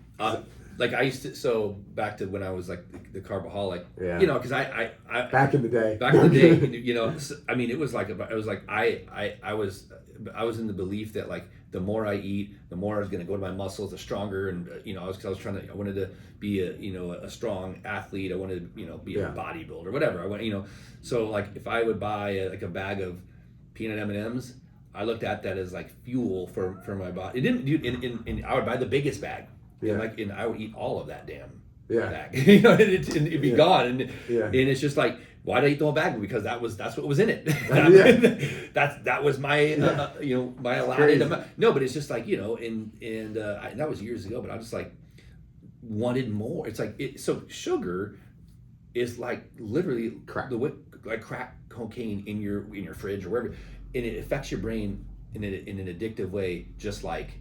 S2: like I used to, so back to when I was like the carbaholic,
S3: Yeah.
S2: you know, because I
S3: Back in the day.
S2: back in the day, you know, I mean, it was like I was in the belief that like the more I eat, the more I was going to go to my muscles, the stronger, and you know, I wanted to be a strong athlete. I wanted to, you know, be a bodybuilder, whatever. I want, you know, so like if I would buy a bag of peanut M&Ms, I looked at that as like fuel for my body. It didn't, dude. And I would buy the biggest bag, and I would eat all of that damn bag. You know, and it'd be gone, and it's just like, why did I eat the whole bag? Because that's what was in it. That was my you know, my allotted amount. No, but it's just like, you know, and that was years ago. But I just like wanted more. It's like so sugar is like literally like crack cocaine in your fridge or wherever, and it affects your brain in an addictive way, just like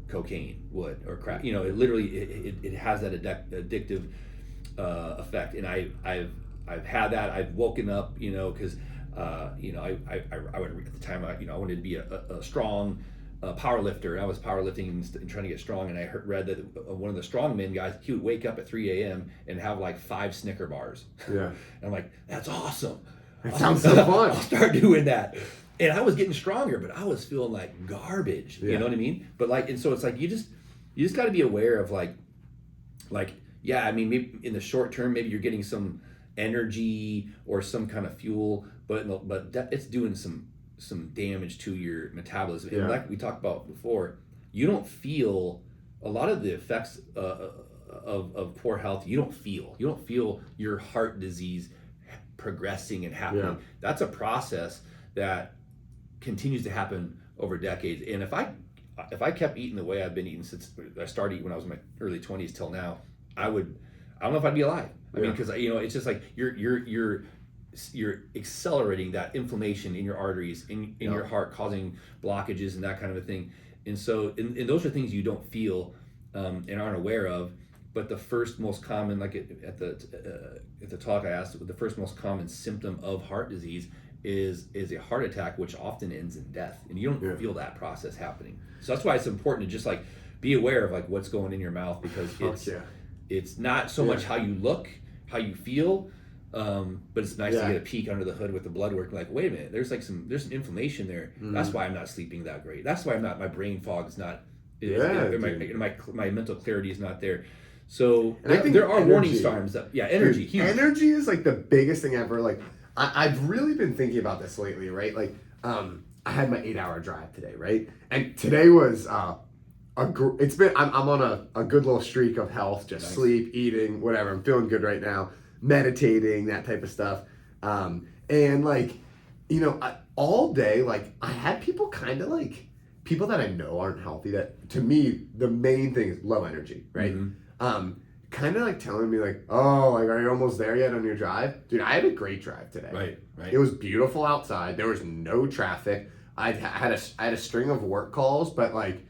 S2: cocaine would, or crack. You know, it literally it has that addictive effect. And I've had that. I've woken up, you know, because you know, I would, at the time, I wanted to be a strong power lifter. I was powerlifting and trying to get strong, and I read that one of the strongman guys, he would wake up at 3 a.m. and have like 5 Snicker bars. Yeah. And I'm like, that's awesome.
S3: That sounds so fun.
S2: I'll start doing that. And I was getting stronger, but I was feeling like garbage. You know what I mean? But like, and so it's like you just got to be aware of like yeah, I mean, maybe in the short term, maybe you're getting some energy or some kind of fuel, but it's doing some damage to your metabolism. And like we talked about before, you don't feel a lot of the effects of poor health. You don't feel your heart disease progressing and happening. That's a process that continues to happen over decades. And if I kept eating the way I've been eating since I started eating when I was in my early 20s till now, I don't know if I'd be alive. I mean, because, you know, it's just like you're accelerating that inflammation in your arteries, in your heart, causing blockages and that kind of a thing. And so, and those are things you don't feel and aren't aware of. But the first most common, like at the talk I asked, the first most common symptom of heart disease is a heart attack, which often ends in death, and you don't feel that process happening. So that's why it's important to just like be aware of like what's going in your mouth, because it's not so much how you look, how you feel, but it's nice to get a peek under the hood with the blood work. Like, wait a minute, there's some inflammation there. That's why I'm not sleeping that great. That's why my brain fog is not. My mental clarity is not there. So there are warning signs that energy.
S3: Dude, energy is like the biggest thing ever. Like I've really been thinking about this lately, right? Like I had my 8-hour drive today, right? And today was I'm on a good little streak of health, just sleep, eating, whatever. I'm feeling good right now, meditating, that type of stuff. And like, you know, all day, like I had people kind of like, people that I know aren't healthy, that to me, the main thing is low energy, right? Kind of like telling me like, oh, like, are you almost there yet on your drive? Dude, I had a great drive today. Right. It was beautiful outside. There was no traffic. I had a string of work calls, but like,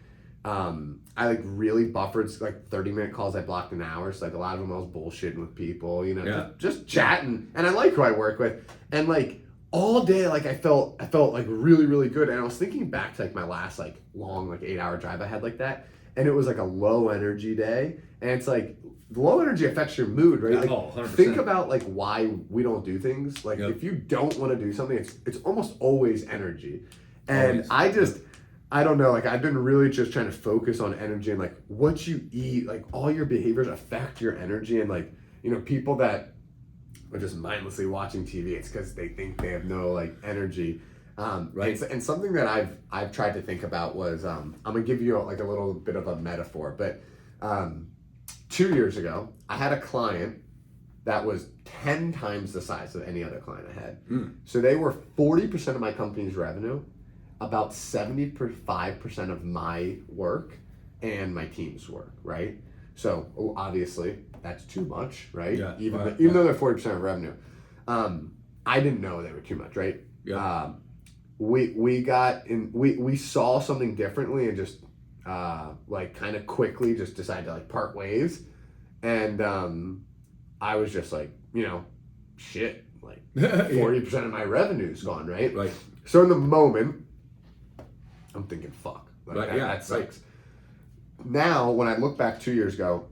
S3: I like really buffered like 30-minute calls. I blocked an hour. So like a lot of them I was bullshitting with people, you know, just chatting. And I like who I work with. And like all day, like I felt like really, really good. And I was thinking back to like my last like long, like 8-hour drive I had like that. And it was like a low energy day. And it's like, low energy affects your mood, right? Like,
S2: 100%.
S3: Think about like why we don't do things. Like if you don't want to do something, it's almost always energy. And I don't know, like I've been really just trying to focus on energy and like what you eat, like all your behaviors affect your energy. And like, you know, people that are just mindlessly watching TV, it's because they think they have no like energy. And something that I've tried to think about was, I'm gonna give you like a little bit of a metaphor, but 2 years ago, I had a client that was 10 times the size of any other client I had. So they were 40% of my company's revenue, about 75% of my work and my team's work, right? So obviously that's too much, right? Even though they're 40% of revenue. I didn't know they were too much, right? We saw something differently and just like kind of quickly just decided to like part ways. And I was just like, you know, shit, like 40% of my revenue's gone, right? So in the moment, I'm thinking, fuck, like, that sucks. Now, when I look back 2 years ago,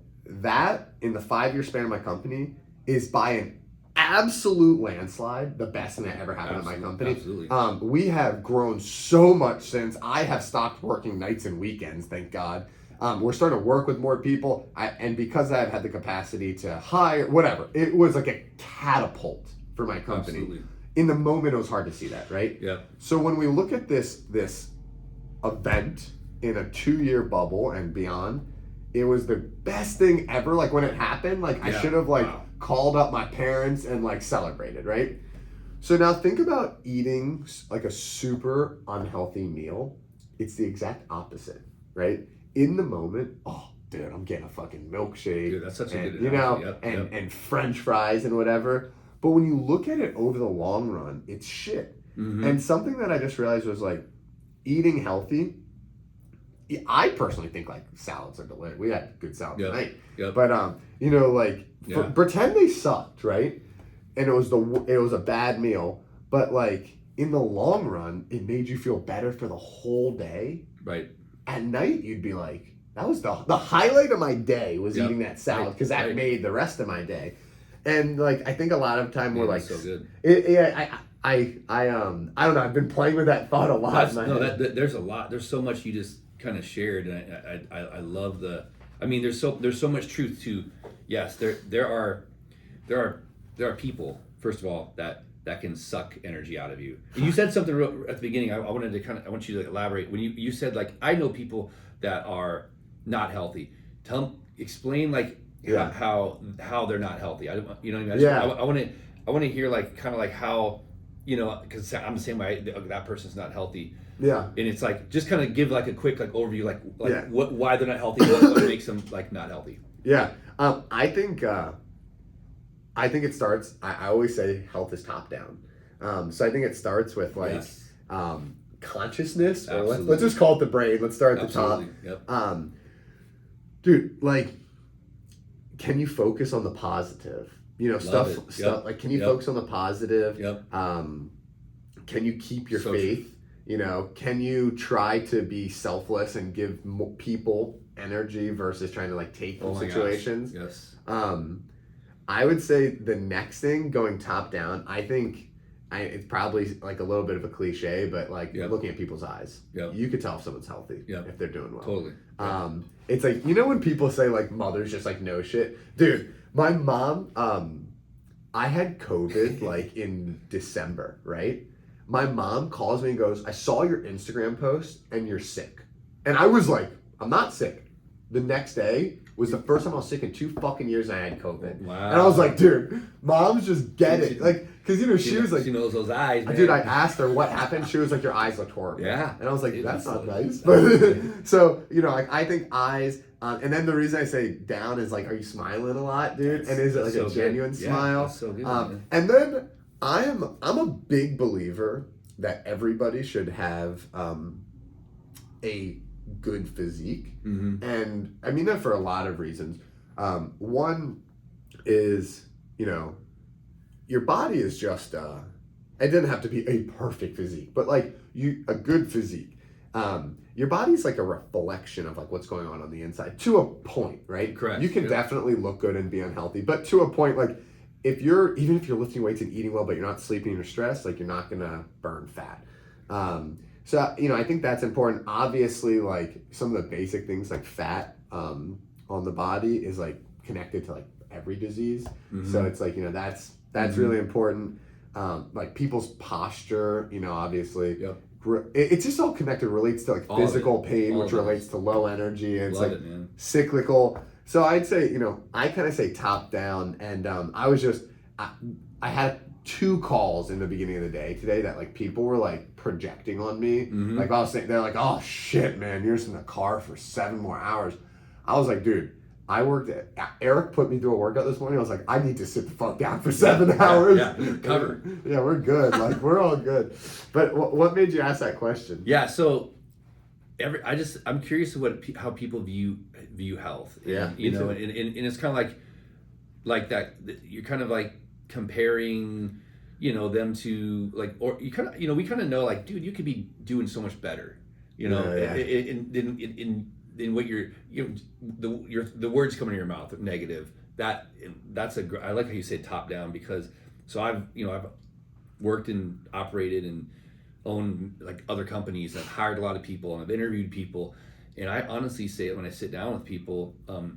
S3: that in the 5-year span of my company is by an absolute landslide the best thing that ever happened in my company.
S2: Absolutely.
S3: We have grown so much since I have stopped working nights and weekends, thank God. We're starting to work with more people, and because I've had the capacity to hire, whatever, it was like a catapult for my company.
S2: Absolutely.
S3: In the moment, it was hard to see that, right?
S2: Yeah.
S3: So when we look at this event in a 2-year bubble and beyond, it was the best thing ever. Like when it happened, like I should have called up my parents and like celebrated, right? So now think about eating like a super unhealthy meal. It's the exact opposite, right? In the moment, oh, dude, I'm getting a fucking milkshake.
S2: Dude, that's such a good
S3: you know,
S2: analogy.
S3: and French fries and whatever. But when you look at it over the long run, it's shit.
S2: Mm-hmm.
S3: And something that I just realized was like eating healthy. I personally think like salads are delicious. We had good salad tonight.
S2: Yep.
S3: But you know, like pretend they sucked, right? And it was a bad meal, but like in the long run, it made you feel better for the whole day.
S2: Right.
S3: At night, you'd be like, that was the highlight of my day was eating that salad because that made the rest of my day. And like I think a lot of time we're like
S2: so good.
S3: I don't know. I've been playing with that thought a lot.
S2: There's a lot. There's so much you just kind of shared, and I love the. I mean, there's so much truth to. Yes, there are people, first of all, that can suck energy out of you. And you said something real, at the beginning. I wanted to I want you to elaborate when you said like I know people that are not healthy. Explain like how they're not healthy. I don't, you know what I mean? I want to hear like kind of like how, you know, because I'm the same way. That person's not healthy.
S3: Yeah.
S2: And it's like just kind of give like a quick like overview like why they're not healthy, what makes them like not healthy.
S3: Yeah. I think it starts. I always say health is top down. So I think it starts with like consciousnness. Or let's just call it the brain. Let's start at the top.
S2: Yep.
S3: Dude, like, can you focus on the positive? You know, stuff like, can you focus on the positive?
S2: Yep.
S3: Can you keep your faith? You know, can you try to be selfless and give people energy versus trying to like take from situations?
S2: Yes.
S3: I would say the next thing, going top down, I think it's probably like a little bit of a cliche, but like looking at people's eyes.
S2: Yep.
S3: You could tell if someone's healthy if they're doing well.
S2: Totally.
S3: It's like, you know when people say like mothers just like know shit? Dude, my mom, I had COVID like in December, right? My mom calls me and goes, I saw your Instagram post and you're sick. And I was like, I'm not sick. The next day was the first time I was sick in 2 fucking years and I had COVID.
S2: Wow.
S3: And I was like, dude, moms just get it. Like, because, you know, she was like...
S2: She knows those eyes, man.
S3: Dude, I asked her what happened. She was like, your eyes looked horrible.
S2: Yeah.
S3: And I was like, that's not nice. But so, you know, like, I think eyes... and then the reason I say down is like, are you smiling a lot, dude? And is it like a genuine smile?
S2: That's so good,
S3: and then I'm a big believer that everybody should have a good physique.
S2: Mm-hmm.
S3: And I mean that for a lot of reasons. One is, you know, your body is just it doesn't have to be a perfect physique, but like a good physique. Your body's like a reflection of like what's going on the inside to a point, right?
S2: Correct.
S3: You can definitely look good and be unhealthy, but to a point, like even if you're lifting weights and eating well, but you're not sleeping or stressed, like you're not gonna burn fat. So, you know, I think that's important. Obviously, like some of the basic things like fat on the body is like connected to like every disease. Mm-hmm. So it's like, you know, that's really important. Like people's posture, you know, obviously.
S2: Yep.
S3: It's just all connected. It relates to like physical pain, which relates to low energy. And it's like cyclical. So I'd say, you know, I kind of say top down. And I had 2 calls in the beginning of the day today that like people were like projecting on me. Mm-hmm. Like I was saying, they're like, oh shit, man, you're just in the car for 7 more hours. I was like, dude, Eric put me through a workout this morning. I was like, I need to sit the fuck down for 7 hours.
S2: Yeah, covered.
S3: Yeah, we're good. Like we're all good. But what made you ask that question?
S2: Yeah, so I'm curious how people view health.
S3: Yeah,
S2: you know, and it's kind of like that. You're kind of like comparing, you know, them to like, or you kind of, you know, we kind of know like, dude, you could be doing so much better. You know, in what the words coming in your mouth negative. I like how you say top down, because so I've worked and operated and owned like other companies. I've hired a lot of people and I've interviewed people, and I honestly say it when I sit down with people.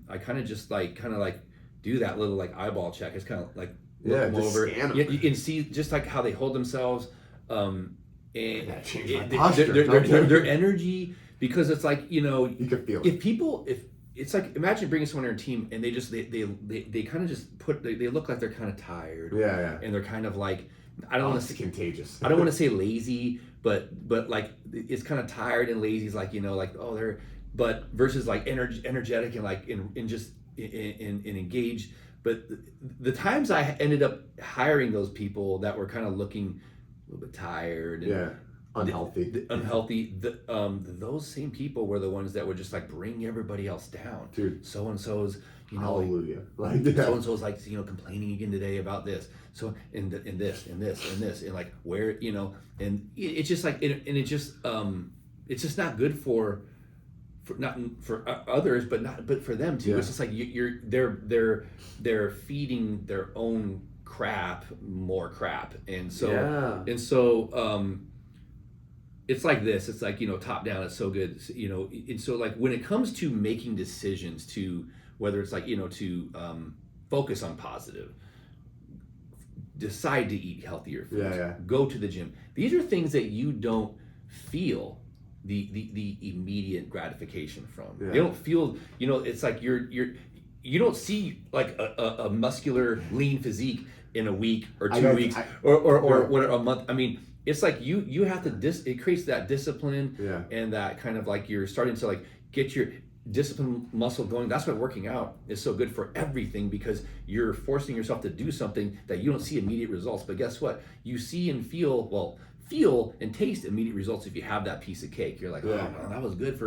S2: I kind of just do that little like eyeball check. It's kind of like look them over and see just like how they hold themselves. And their energy, because it's like, you can feel it. If it's like, imagine bringing someone on your team and they kind of just they look like they're kind of tired.
S3: Yeah.
S2: And they're kind of like, I don't want to say
S3: contagious.
S2: I don't want to say lazy, but like it's kind of tired and lazy. It's like, but versus like energetic and like and just engaged. But the times I ended up hiring those people that were kind of looking a little bit tired and unhealthy, those same people were the ones that would just like bring everybody else down.
S3: Dude,
S2: so and so's
S3: hallelujah,
S2: so and so's like complaining again today about this, so and this and like where and it's just like it's just not good for others, but for them too. Yeah. It's just like they're feeding their own crap more crap, and so it's like this. It's like top down. It's so good, and so like when it comes to making decisions, to whether it's like to focus on positive, decide to eat healthier foods, go to the gym. These are things that you don't feel the immediate gratification from. They don't feel, it's like you don't see like a muscular lean physique in a week or 2 weeks or a month. I mean, it's like you have to it creates that discipline and that kind of like you're starting to like get your discipline muscle going. That's why working out is so good for everything, because you're forcing yourself to do something that you don't see immediate results. But guess what? You see and feel and taste immediate results if you have that piece of cake. You're like, oh, that was good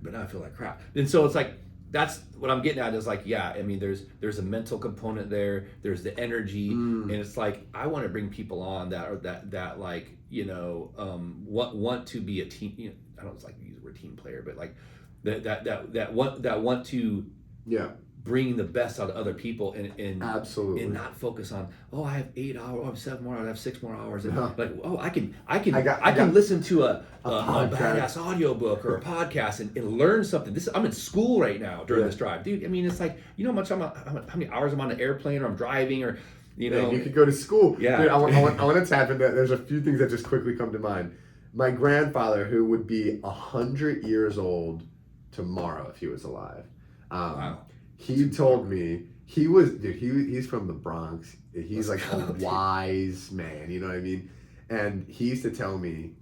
S2: but now I feel like crap. And so it's like, that's what I'm getting at is like, I mean, there's a mental component there. There's the energy, and it's like I want to bring people on that like want to be a team. I don't like to use the word team player, but like that want to bring the best out of other people and
S3: absolutely,
S2: and not focus on, I have 8 hours, I have 7 more hours, I have 6 more hours, and like I can listen to a badass audiobook or a podcast and learn something. I'm in school right now during this drive, dude. I mean, it's like how many hours I'm on an airplane or I'm driving or you
S3: could go to school. Dude, I want to tap into that. There's a few things that just quickly come to mind. My grandfather, who would be 100 years old tomorrow if he was alive.
S2: Wow.
S3: He told me he's from the Bronx. He's like a wise man, you know what I mean? And he used to tell me,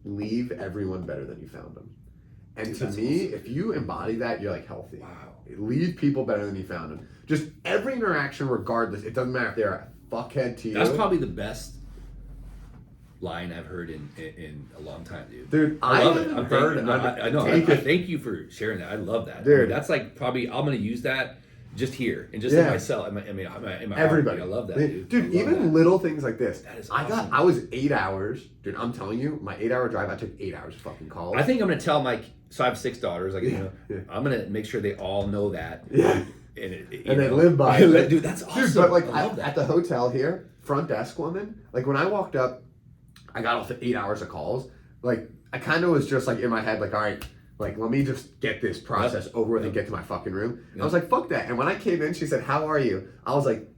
S3: leave everyone better than you found them. And to me, if you embody that, you're like healthy.
S2: Wow.
S3: Leave people better than you found them. Just every interaction, regardless, it doesn't matter if they're a fuckhead to you.
S2: That's probably the best line I've heard in a long time, dude.
S3: Dude,
S2: I love it. I know. I thank you for sharing that. I love that,
S3: dude.
S2: I mean, that's like probably I'm gonna use that just here and just in myself. In my
S3: everybody.
S2: I love that,
S3: dude. Even little things like this.
S2: That is awesome.
S3: I was 8 hours, dude. I'm telling you, my 8-hour drive. I took 8 hours of fucking calls.
S2: I think I'm gonna tell so I have 6 daughters. Like I'm gonna make sure they all know that.
S3: Yeah.
S2: And
S3: they live by it.
S2: Dude, that's awesome.
S3: Dude, but like at the hotel here, front desk woman, like when I walked up, I got off the 8 hours of calls. Like I kind of was just like in my head, like, all right, like let me just get this process over with and get to my fucking room. I was like, fuck that. And when I came in, she said, "How are you?" I was like,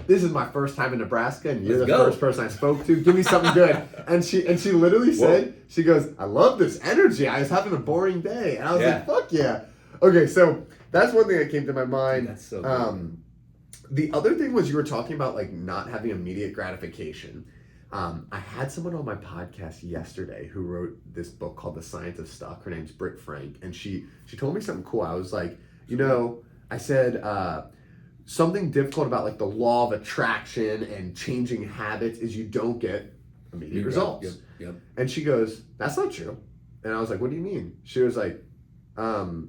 S3: "This is my first time in Nebraska, and you're the first person I spoke to. Give me something good." And she literally said, she goes, "I love this energy. I was having a boring day," and I was like, "Fuck yeah." Okay, so that's one thing that came to my mind.
S2: That's so good.
S3: The other thing was you were talking about like not having immediate gratification. I had someone on my podcast yesterday who wrote this book called The Science of Stuck. Her name's Britt Frank, and she told me something cool. I was like, I said something difficult about like the law of attraction and changing habits is you don't get immediate results.
S2: Yep.
S3: And she goes, "That's not true." And I was like, "What do you mean?" She was like, "Go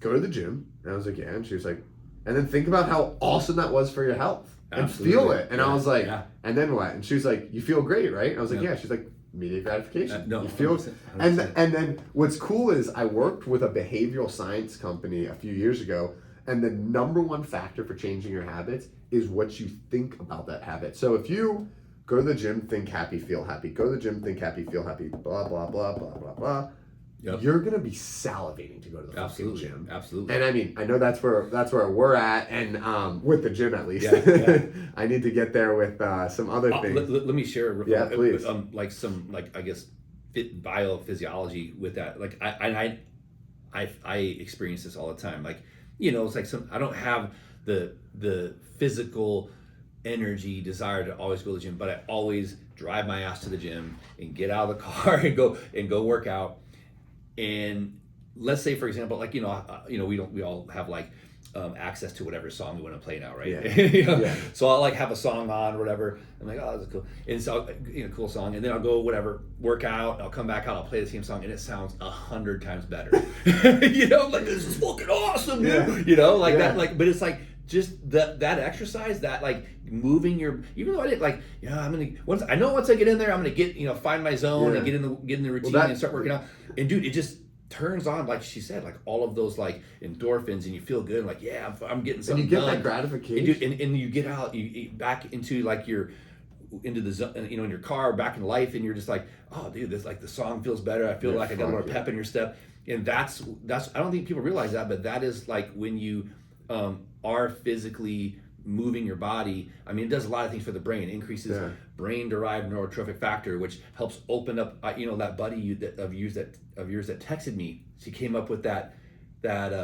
S3: to the gym." And I was like, "Yeah." And she was like, "And then think about how awesome that was for your health." And feel it. And I was like, and then what? And she was like, "You feel great, right?" And I was like, "Yeah." She's like, immediate gratification.
S2: No,
S3: you feel
S2: 100%.
S3: and then what's cool is I worked with a behavioral science company a few years ago, and the number one factor for changing your habits is what you think about that habit. So if you go to the gym, think happy, feel happy. Go to the gym, think happy, feel happy. Blah blah blah blah blah blah. Yep. You're gonna be salivating to go to the fucking gym.
S2: Absolutely.
S3: And I mean, I know that's where we're at, and with the gym at least.
S2: Yeah.
S3: I need to get there with some other things.
S2: Let me share.
S3: Please.
S2: Like some I guess biophysiology with that. Like I experience this all the time. Like it's like I don't have the physical energy, desire to always go to the gym, but I always drive my ass to the gym and get out of the car and go work out. And let's say, for example, like we all have like access to whatever song we want to play now, right?
S3: Yeah.
S2: So I'll like have a song on or whatever. I'm like, oh, that's cool, and so cool song, and then I'll go whatever work out. I'll come back out. I'll play the same song, and it sounds 100 times better. Like this is fucking awesome, dude. That, like, but it's like just that exercise, that like moving your, even though I didn't like, once I get in there, I'm gonna get find my zone and get in the routine and start working out. And dude, it just turns on, like she said, like all of those like endorphins, and you feel good, like I'm getting something
S3: and you get
S2: done.
S3: that gratification,
S2: and you get out, you back into like into the zone, in your car, back in life, and you're just like, oh dude, this like the song feels better. I feel like I got more pep in your step, and that's I don't think people realize that, but that is like when you are physically moving your body. I mean, it does a lot of things for the brain. It increases brain-derived neurotrophic factor, which helps open up. That buddy of yours that texted me. She came up with that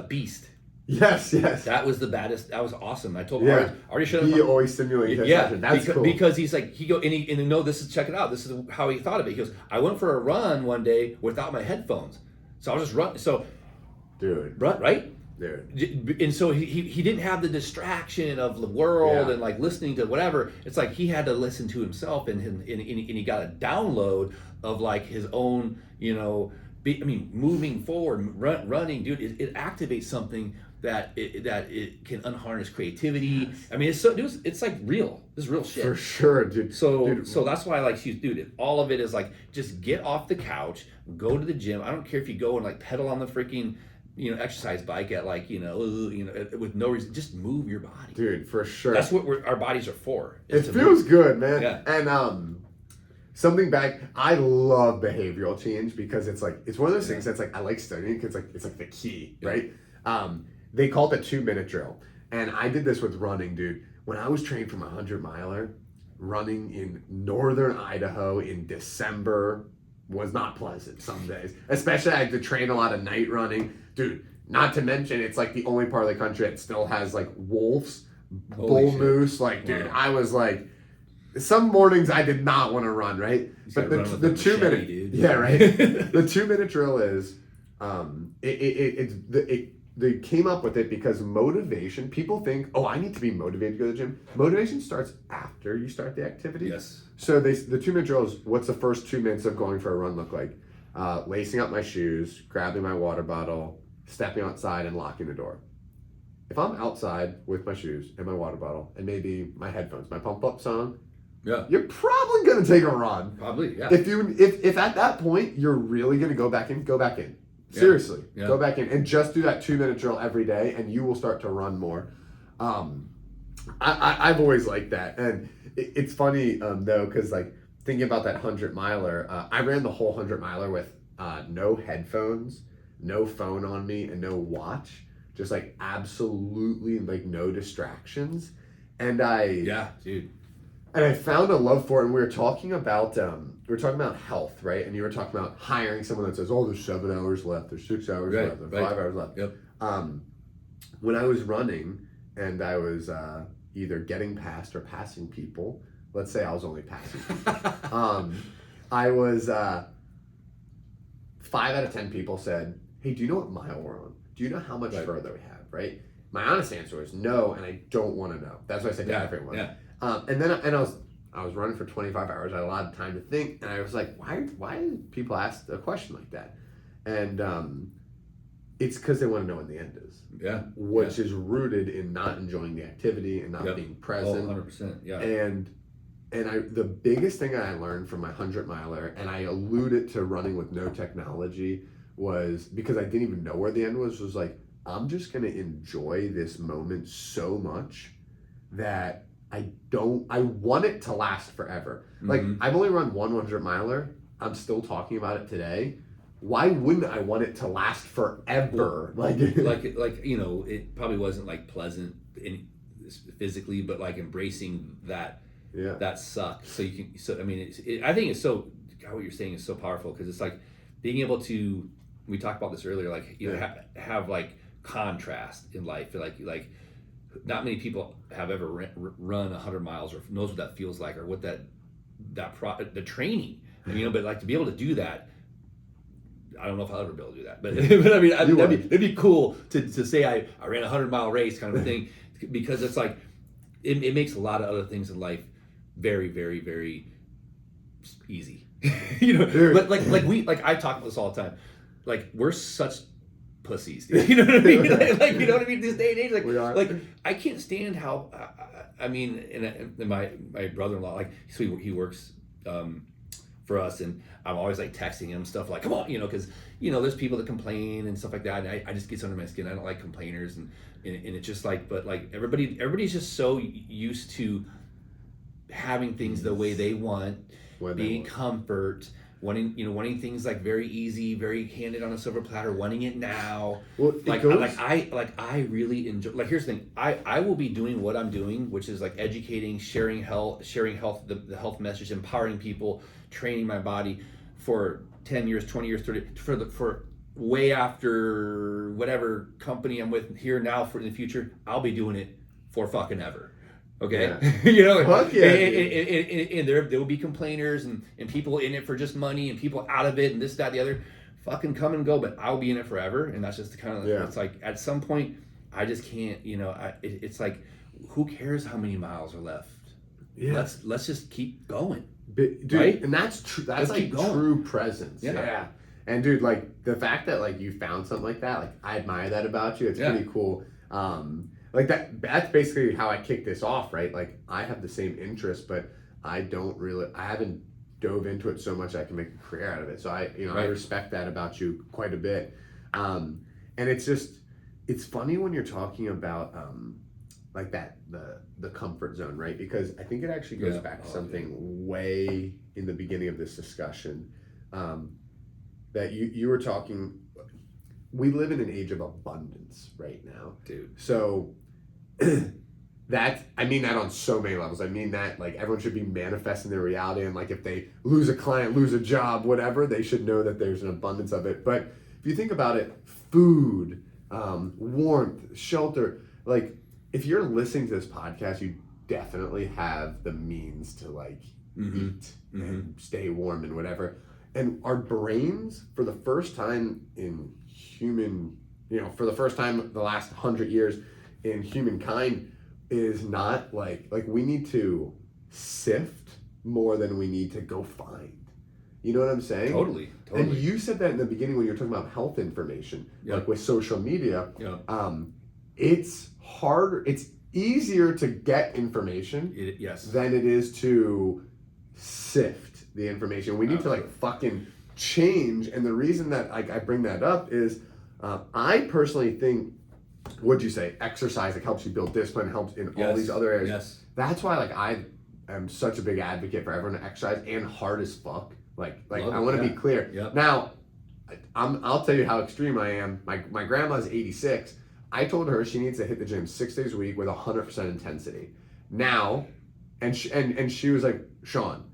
S2: beast.
S3: Yes.
S2: That was the baddest. That was awesome. I told him already showed him.
S3: He always stimulates testosterone. That's cool.
S2: Because he's like, check it out. This is how he thought of it. He goes, I went for a run one day without my headphones, so I was just running. So,
S3: dude,
S2: right?
S3: Dude.
S2: And so he didn't have the distraction of the world and like listening to whatever. It's like he had to listen to himself, and he got a download of like his own, moving forward, running, dude. It activates something that it can unharness creativity. I mean, it's like real. This is real shit.
S3: For sure, dude.
S2: So that's why I like dude. All of it is like just get off the couch, go to the gym. I don't care if you go and like pedal on the freaking exercise bike at like with no reason. Just move your body,
S3: dude. For sure.
S2: That's what our bodies are for.
S3: It feels good, man.
S2: Yeah.
S3: And something back. I love behavioral change because it's one of those things that's like I like studying because it's like the key, right? They call it the 2-minute drill, and I did this with running, dude. When I was training for my 100-miler, running in northern Idaho in December was not pleasant some days. Especially I had to train a lot of night running. Dude, not to mention it's like the only part of the country that still has like wolves, bull moose. Like, dude, I was like, some mornings I did not want to run, right? But the 2-minute, the 2-minute drill is, they came up with it because motivation, people think, oh, I need to be motivated to go to the gym. Motivation starts after you start the activity.
S2: Yes.
S3: So the 2-minute drill is, what's the first 2 minutes of going for a run look like? Lacing up my shoes, grabbing my water bottle, stepping outside, and locking the door. If I'm outside with my shoes and my water bottle and maybe my headphones, my pump up song, you're probably gonna take a run.
S2: Probably, yeah.
S3: If at that point you're really gonna go back in. Seriously, go back in and just do that 2-minute drill every day, and you will start to run more. I've always liked that, and it's funny though, because like thinking about that 100-miler, I ran the whole 100-miler with no headphones, no phone on me, and no watch, just like absolutely like no distractions, and I found a love for it. And we were talking about health, right? And you were talking about hiring someone that says, "Oh, there's 7 hours left, there's 6 hours left, there's 5 hours left."
S2: Yep.
S3: When I was running and I was either getting past or passing people, let's say I was only passing people, I was 5 out of 10 people said, "Hey, do you know what mile we're on? Do you know how much further we have?" Right? My honest answer was no, and I don't want to know. That's what I said to everyone. Yeah. And I was running for 25 hours. I had a lot of time to think, and I was like, why do people ask a question like that? And it's because they want to know when the end is.
S2: Yeah.
S3: Which is rooted in not enjoying the activity and not being present.
S2: 100%. Yeah.
S3: the biggest thing I learned from my 100-miler, and I alluded to running with no technology, was because I didn't even know where the end was like, I'm just going to enjoy this moment so much that I want it to last forever.
S2: Mm-hmm.
S3: Like, I've only run one 100-miler. I'm still talking about it today. Why wouldn't I want it to last forever?
S2: Like you know, it probably wasn't like pleasant physically, but like embracing that suck. So you can. So I mean, I think it's so. What you're saying is so powerful, because it's like being able to. We talked about this earlier. Like, you know, have like contrast in life. Like not many people have ever run 100 miles or knows what that feels like, or what the training. And, you know, but like to be able to do that. I don't know if I'll ever be able to do that, but I mean, that'd be cool to say I ran a 100-mile race kind of a thing, because it's like it makes a lot of other things in life very, very, very easy. You know, but like I talk about this all the time. Like, we're such pussies, dude. You know what I mean? Like, you know what I mean? This day and age, like,
S3: we are.
S2: Like, I can't stand how. I mean, and my brother-in-law, like, so he works for us, and I'm always like texting him stuff like, come on, you know, because, you know, there's people that complain and stuff like that, and I just gets under my skin. I don't like complainers, and it's just like, but like everybody's just so used to having things the way they want, being comfort, wanting things like very easy, very handed on a silver platter, wanting it now.
S3: Well,
S2: I really enjoy. Like, here's the thing: I will be doing what I'm doing, which is like educating, sharing health, the health message, empowering people, training my body for 10 years, 20 years, 30 for way after whatever company I'm with here now, for in the future. I'll be doing it for fucking ever. Okay,
S3: yeah.
S2: You know,
S3: Fuck yeah,
S2: and there will be complainers and people in it for just money and people out of it and this, that, the other. Fucking come and go, but I'll be in it forever. And that's just the kind of, it's like at some point I just can't, you know, it's like, who cares how many miles are left? Yeah. Let's just keep going.
S3: Dude,
S2: right?
S3: And that's true. That's like true presence. Yeah. And dude, like the fact that like you found something like that, like I admire that about you. It's pretty cool. Like that's basically how I kicked this off, right? Like I have the same interest, but I haven't dove into it so much I can make a career out of it. So I respect that about you quite a bit. And it's funny when you're talking about like that, the comfort zone, right? Because I think it actually goes back to something way in the beginning of this discussion, that you were talking. We live in an age of abundance right now,
S2: dude.
S3: So I mean that on so many levels. I mean that like everyone should be manifesting their reality, and like if they lose a client, lose a job, whatever, they should know that there's an abundance of it. But if you think about it, food, warmth, shelter, like if you're listening to this podcast, you definitely have the means to like eat and stay warm and whatever. And our brains, for the first time in human, for the first time the last 100 years in humankind, is not like we need to sift more than we need to go find. You know what I'm saying?
S2: Totally.
S3: And you said that in the beginning when you were talking about health information, like with social media. It's harder. It's easier to get information than it is to sift the information. We need to like fucking change. And the reason that I bring that up is I personally think, what'd you say? Exercise, it helps you build discipline, helps in all these other areas.
S2: Yes.
S3: That's why like I am such a big advocate for everyone to exercise, and hard as fuck. Like I want to be clear. Yep. Now, I'll tell you how extreme I am. My grandma's 86. I told her she needs to hit the gym 6 days a week with 100% intensity. Now, and she was like, Sean,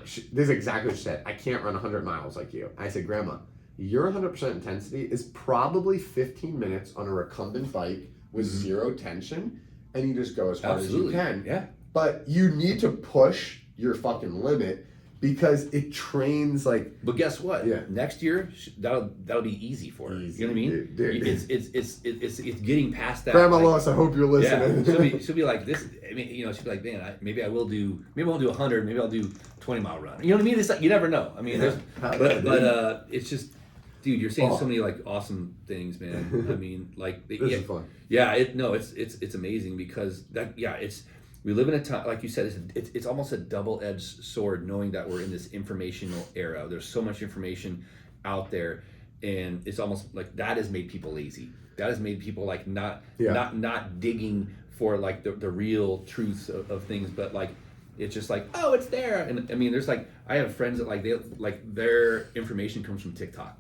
S3: this is exactly what she said. I can't run 100 miles like you. I said, Grandma, your 100% intensity is probably 15 minutes on a recumbent bike with zero tension, and you just go as hard as you can.
S2: Yeah.
S3: But you need to push your fucking limit, because it trains like.
S2: But guess what?
S3: Yeah.
S2: Next year that'll be easy for her. You know what I mean?
S3: Dude.
S2: It's getting past that.
S3: Grandma Lois, I hope you're listening.
S2: Yeah. She'll be like this. I mean, she'll be like, man, maybe I won't do 100. Maybe I'll do 20-mile run. You know what I mean? It's like, you never know. I mean, but it's just, dude, you're saying so many like awesome things, man. I mean, like
S3: this is fun.
S2: Yeah, it's amazing, because we live in a time, like you said, it's almost a double-edged sword, knowing that we're in this informational era. There's so much information out there, and it's almost like that has made people lazy. That has made people like not digging for like the real truths of things, but like it's just like, oh, it's there. And I mean, there's like, I have friends that like their information comes from TikTok.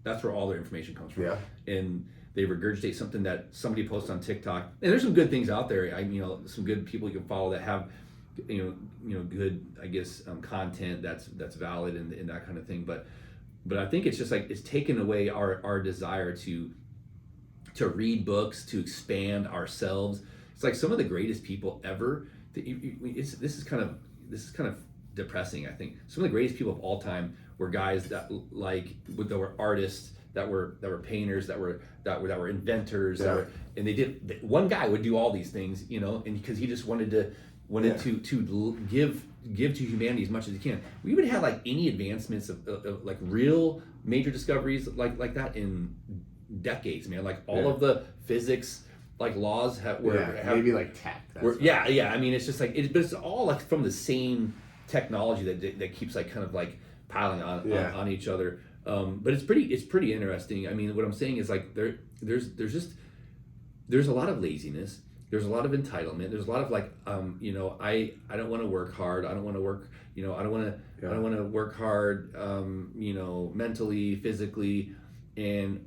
S2: That's where all their information comes from.
S3: Yeah.
S2: And they regurgitate something that somebody posts on TikTok. And there's some good things out there. Some good people you can follow that have, good, I guess, content that's valid and that kind of thing. But I think it's just like, it's taken away our desire to read books, to expand ourselves. It's like some of the greatest people ever. This is kind of depressing. I think some of the greatest people of all time were guys that were artists, that were painters, that were inventors, and they did. One guy would do all these things, and because he just wanted to give to humanity as much as he can. We would have like any advancements of like real major discoveries like that in decades, man. Like all of the physics like laws
S3: maybe like tech.
S2: I mean, it's just like but it's all like from the same technology that keeps like kind of like piling on each other. But it's pretty interesting. I mean, what I'm saying is like there's a lot of laziness. There's a lot of entitlement. There's a lot of like I don't want to work hard. I don't want to work. I don't want to work hard. Mentally, physically, and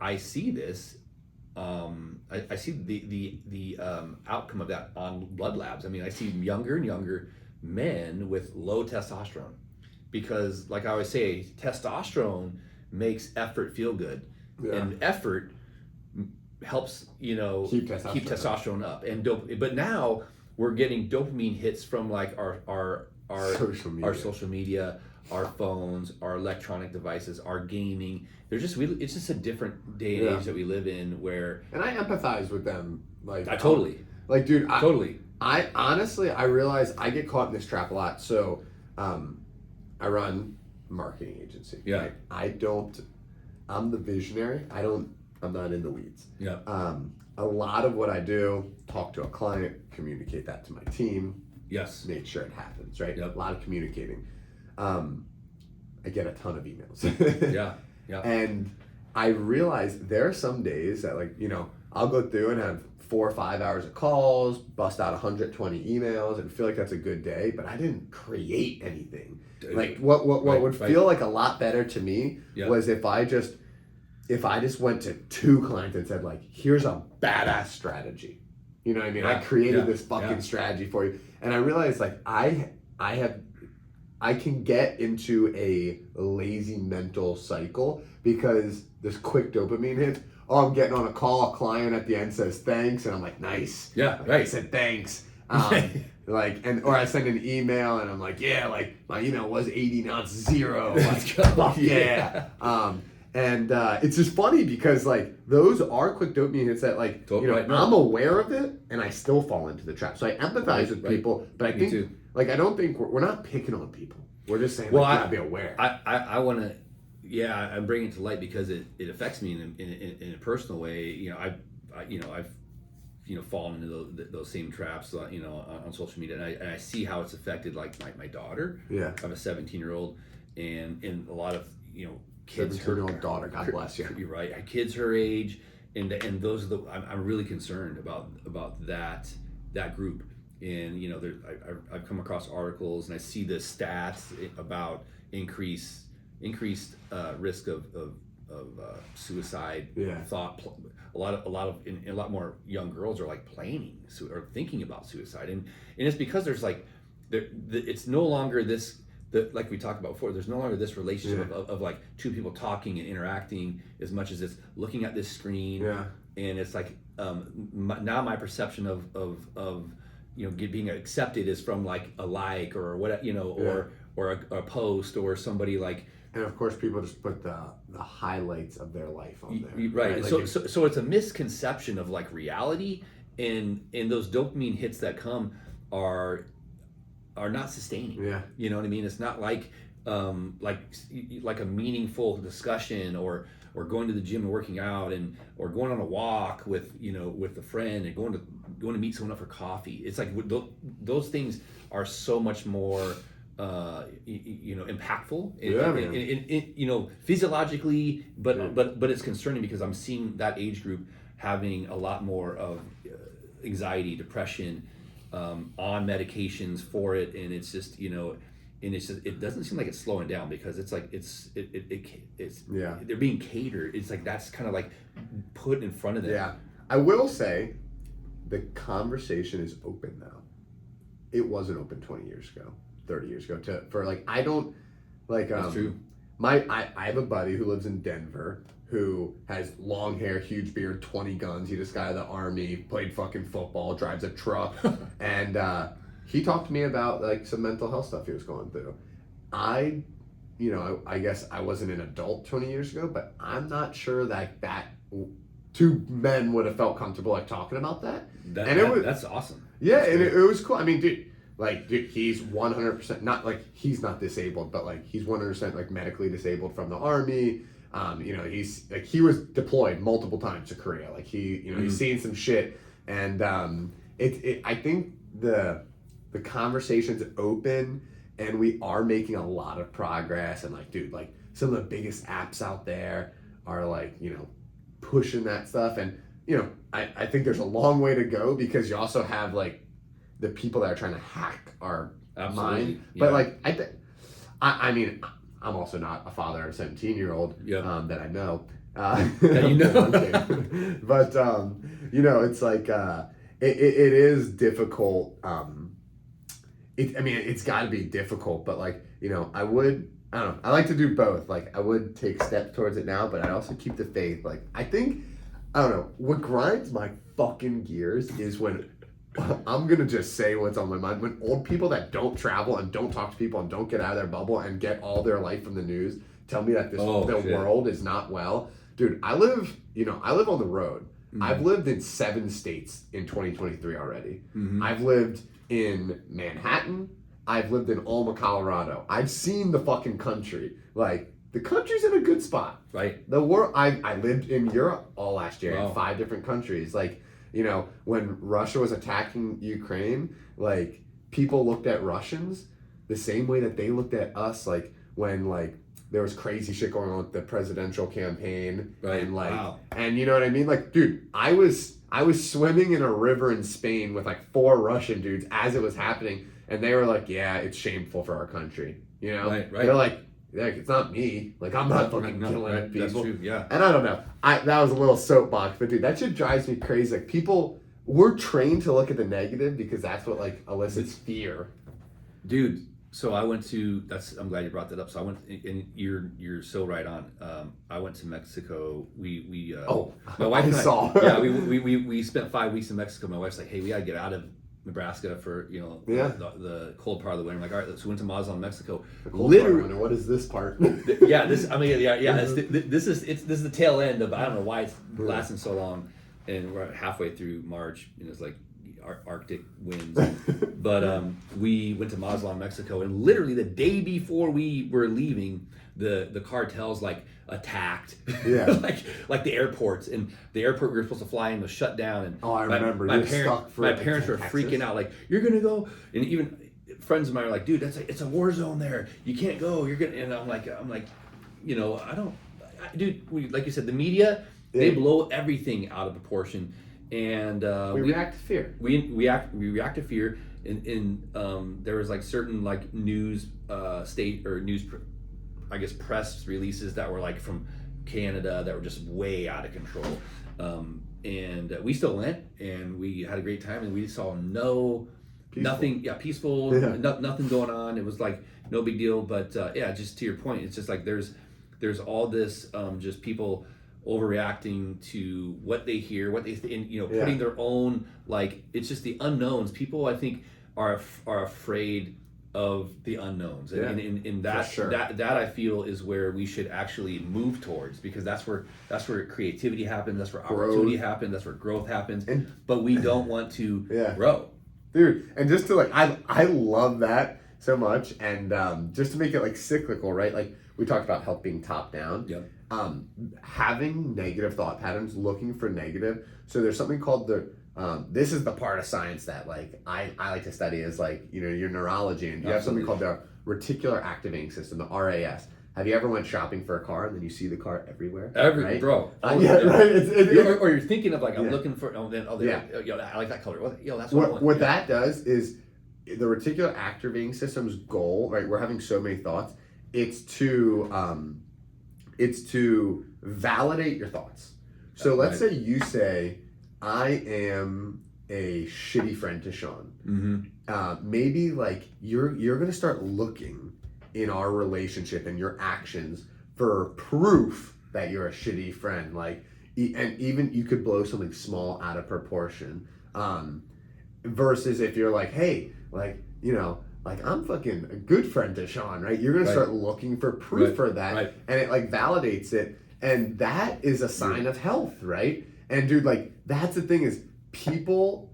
S2: I see this. I see the outcome of that on blood labs. I mean, I see younger and younger men with low testosterone, because like I always say, testosterone makes effort feel good, and effort helps keep testosterone up. And but now we're getting dopamine hits from like our social media, our phones, our electronic devices, our gaming. It's just a different day and age that we live in where.
S3: And I empathize with them. Like
S2: I totally.
S3: Like, dude,
S2: totally.
S3: I honestly, I realize I get caught in this trap a lot. So, I run a marketing agency.
S2: Yeah.
S3: Right? I'm the visionary. I'm not in the weeds.
S2: Yeah.
S3: A lot of what I do, talk to a client, communicate that to my team.
S2: Yes.
S3: Make sure it happens, right?
S2: Yep.
S3: A lot of communicating. I get a ton of emails.
S2: Yeah.
S3: And I realize there are some days that I'll go through and have 4 or 5 hours of calls, bust out 120 emails, and feel like that's a good day, but I didn't create anything. Like what would feel like a lot better to me was if I just went to 2 clients and said like, here's a badass strategy. You know what I mean? I created this fucking strategy for you. And I realized like I can get into a lazy mental cycle because there's quick dopamine hits. Oh, I'm getting on a call, a client at the end says thanks, and I'm like, nice.
S2: Yeah, right.
S3: I said thanks. Or I send an email and I'm like, yeah, like my email was 80, now it's 0. Like, fuck yeah. And it's just funny because like those are quick dopamine hits that like I'm aware of it and I still fall into the trap. So I empathize with people, but I think I don't think we're not picking on people. We're just saying you gotta be aware.
S2: I want to. Yeah, I'm bringing it to light because it affects me in a personal way. I've fallen into those same traps. On social media, and I see how it's affected like my daughter.
S3: Yeah,
S2: I have a 17-year-old, and a lot of kids.
S3: 17-year-old daughter. God bless you.
S2: You're right. Kids her age, and those are I'm really concerned about that group. And I've come across articles and I see the stats about increased risk of suicide thought. A lot more young girls are like planning or thinking about suicide, and it's because there's like it's no longer this like we talked about before. There's no longer this relationship of like 2 people talking and interacting as much as it's looking at this screen.
S3: Yeah.
S2: And it's like now my perception of being accepted is from like a like or whatever, or a post or somebody like.
S3: And of course, people just put the highlights of their life on there.
S2: Right. Like so it's a misconception of like reality, and those dopamine hits that come are not sustaining.
S3: Yeah.
S2: You know what I mean? It's not like like a meaningful discussion, or going to the gym and working out, and or going on a walk with with a friend, and going to meet someone up for coffee. It's like those things are so much more impactful in physiologically, but it's concerning because I'm seeing that age group having a lot more of anxiety, depression, on medications for it, and it's just and it's just, it doesn't seem like it's slowing down, because it's like it's they're being catered. It's like that's kind of like put in front of them.
S3: Yeah, I will say the conversation is open now. It wasn't open 20 years ago, 30 years ago. I don't like.
S2: That's true.
S3: I have a buddy who lives in Denver who has long hair, huge beard, 20 guns. He just got out of the army, played fucking football, drives a truck, and he talked to me about like some mental health stuff he was going through. I guess I wasn't an adult 20 years ago, but I'm not sure that two men would have felt comfortable like talking about that.
S2: That's awesome.
S3: Yeah, and it was cool. I mean, dude, he's 100% not like he's not disabled, but like he's 100% like medically disabled from the army. He's like he was deployed multiple times to Korea. Like he's seen some shit, and I think the conversation's open, and we are making a lot of progress. And like, dude, like some of the biggest apps out there are like pushing that stuff, and I think there's a long way to go, because you also have like the people that are trying to hack our mind.
S2: Yeah.
S3: But like I mean, I'm also not a father of a 17-year-old that I know.
S2: That you know.
S3: But it's like it is difficult. It's got to be difficult, but like I don't know. I like to do both. Like I would take steps towards it now, but I also keep the faith. Like I don't know. What grinds my fucking gears is when I'm gonna just say what's on my mind. When old people that don't travel and don't talk to people and don't get out of their bubble and get all their life from the news tell me that the world is not well. Dude, I live on the road. Mm-hmm. I've lived in 7 states in 2023 already. Mm-hmm. I've lived in Manhattan. I've lived in Alma, Colorado. I've seen the fucking country. Like, the country's in a good spot.
S2: Right.
S3: The world. I lived in Europe all last year in 5 different countries. Like, when Russia was attacking Ukraine, like, people looked at Russians the same way that they looked at us, like, when, like, there was crazy shit going on with the presidential campaign.
S2: Right.
S3: And, like,
S2: wow.
S3: And you know what I mean? Like, dude, I was swimming in a river in Spain with, like, 4 Russian dudes as it was happening, and they were like, yeah, it's shameful for our country, Right. They're like, it's not me. Like, I'm not fucking killing people.
S2: That's true, yeah.
S3: And I don't know. That was a little soapbox, but dude, that shit drives me crazy. Like, we're trained to look at the negative because that's what like elicits fear.
S2: Dude, so I went to I'm glad you brought that up. So I went, and you're so right on. I went to Mexico. My wife and I, we spent 5 weeks in Mexico. My wife's like, hey, we gotta get out of Nebraska for the cold part of the winter. I'm like, all right, so we went to Mazatlan, Mexico.
S3: Literally, what is this part?
S2: This is the tail end of, I don't know why it's lasting so long, and we're halfway through March, and it's like Arctic winds. But we went to Mazatlan, Mexico, and literally the day before we were leaving, the cartels like attacked, like the airports, and the airport we were supposed to fly in was shut down. And
S3: I remember
S2: my parents were freaking out, like, you're gonna go, and even friends of mine are like, dude, it's a war zone there, you can't go, you're gonna. And I'm like, like you said, the media, they blow everything out of proportion, and
S3: we react to fear.
S2: We react to fear, and there was like certain like news press releases that were like from Canada that were just way out of control, and we still went, and we had a great time, and we saw nothing going on. It was like no big deal, but just to your point, it's just like there's all this just people overreacting to what they hear, what they putting their own, like, it's just the unknowns. People, I think, are afraid of the unknowns, and that
S3: sure.
S2: that I feel is where we should actually move towards, because that's where creativity happens, that's where opportunity happens, that's where growth happens, but we don't want to grow,
S3: dude. And just to like, I love that. so much. And just to make it like cyclical, right? Like we talked about health being top down.
S2: Yep.
S3: Having negative thought patterns, looking for negative. So there's something called this is the part of science that like I like to study is like, you know, your neurology, and you have something called the reticular activating system, the RAS. Have you ever went shopping for a car and then you see the car everywhere?
S2: Right? Bro.
S3: Yeah, right.
S2: Or you're thinking of like, I'm looking for, I like that color. That's what I want.
S3: What that does is the reticular activating system's goal, right? We're having so many thoughts. It's to validate your thoughts. So let's say you say, I am a shitty friend to Sean.
S2: Mm-hmm.
S3: Maybe like you're gonna start looking in our relationship and your actions for proof that you're a shitty friend. Like, and even you could blow something small out of proportion. Versus if you're like, hey, like, you know, like I'm fucking a good friend to Sean, right? You're gonna start looking for proof for that, and it like validates it, and that is a sign of health, right? And dude, like that's the thing is people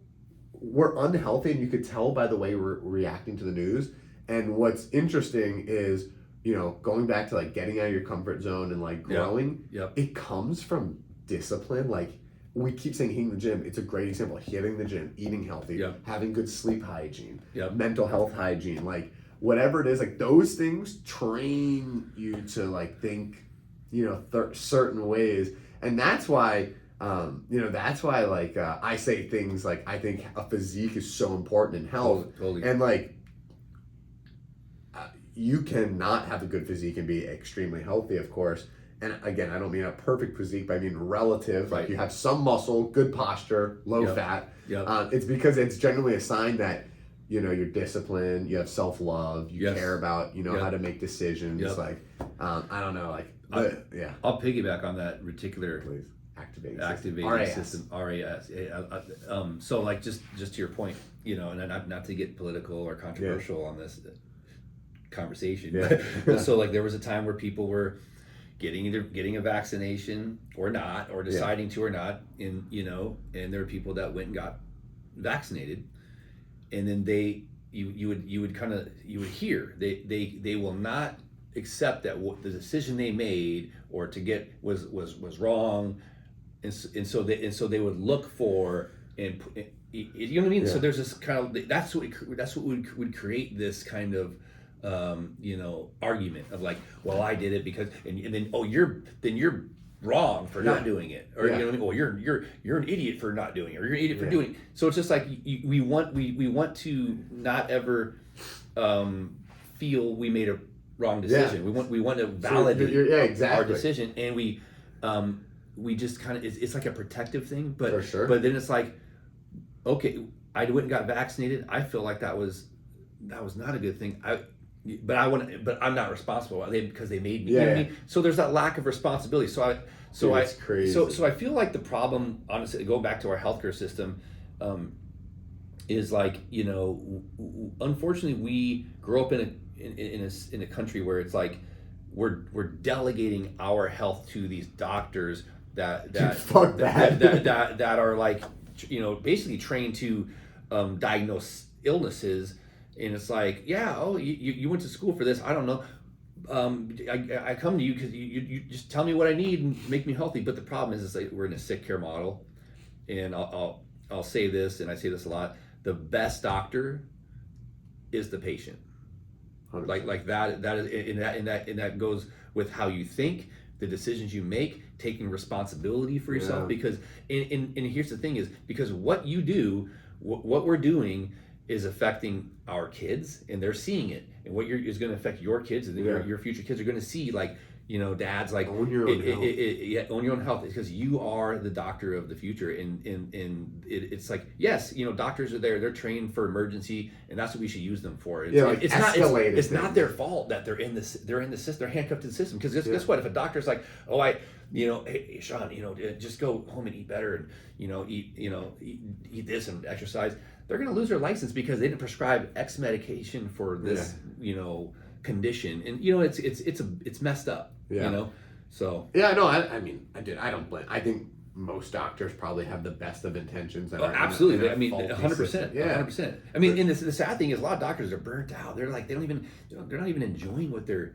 S3: we're unhealthy, and you could tell by the way we're reacting to the news. And what's interesting is, you know, going back to like getting out of your comfort zone and like growing, it comes from discipline. Like we keep saying hitting the gym. It's a great example. Hitting the gym, eating healthy, having good sleep hygiene, mental health hygiene, like whatever it is, like those things train you to like think, you know, certain ways. And that's why, that's why like I say things like, I think a physique is so important in health.
S2: Totally.
S3: And like, you cannot have a good physique and be extremely healthy, of course. And again, I don't mean a perfect physique, but I mean relative. Like you have some muscle, good posture, low fat. It's because it's generally a sign that, you know, you're disciplined, you have self-love, you care about, you know, how to make decisions. Like, I don't know, like,
S2: I'll piggyback on that reticular activating system, RAS. So like, just to your point, you know, and not to get political or controversial on this conversation, but so like there was a time where people were getting a vaccination or not, or deciding to or not, and you know, and there were people that went and got vaccinated, and then you would hear they will not accept that the decision they made or to get was wrong, and so they would look for and you know what I mean. So there's this kind of that's what would create this kind of argument of like, well, I did it because, and then you're wrong for not doing it, or you know what I mean? Or you're an idiot for not doing it, or you're an idiot for doing it. So it's just like we want to not ever feel we made a wrong decision. We want to validate our decision, and we just kind of it's like a protective thing, but
S3: for sure.
S2: But then it's like, okay, I went and got vaccinated. I feel like that was not a good thing. But I'm not responsible because they made me. You know what I mean? So there's that lack of responsibility. It's crazy. So I feel like the problem, honestly, go back to our healthcare system, is like, you know, unfortunately we grow up in a country where it's like we're delegating our health to these doctors that are like, you know, basically trained to diagnose illnesses. And it's like, you went to school for this. I don't know. I come to you because you just tell me what I need and make me healthy. But the problem is like we're in a sick care model, and I'll say this, and I say this a lot: the best doctor is the patient. 100%. Like that is and that goes with how you think, the decisions you make, taking responsibility for yourself. Because and here's the thing is, because what you do, what we're doing is affecting our kids, and they're seeing it, and what is going to affect your kids, and your future kids are going to see, like, you know, dads, like,
S3: own your own health.
S2: Own your own health, because you are the doctor of the future, and it's like, yes, you know, doctors are there, they're trained for emergency, and that's what we should use them for. It's not their fault that they're in the system, they're handcuffed to the system, because guess what, if a doctor's like, hey Sean, you know, just go home and eat better, and eat this and exercise, they're going to lose their license because they didn't prescribe X medication for this, you know, condition, and you know, it's messed up, you know. So
S3: I mean, I don't blame. I think most doctors probably have the best of intentions. And
S2: Absolutely. I mean,
S3: faulty
S2: 100%.
S3: system. Yeah.
S2: 100%. I mean, and the sad thing is a lot of doctors are burnt out. They're like, they're not even enjoying what they're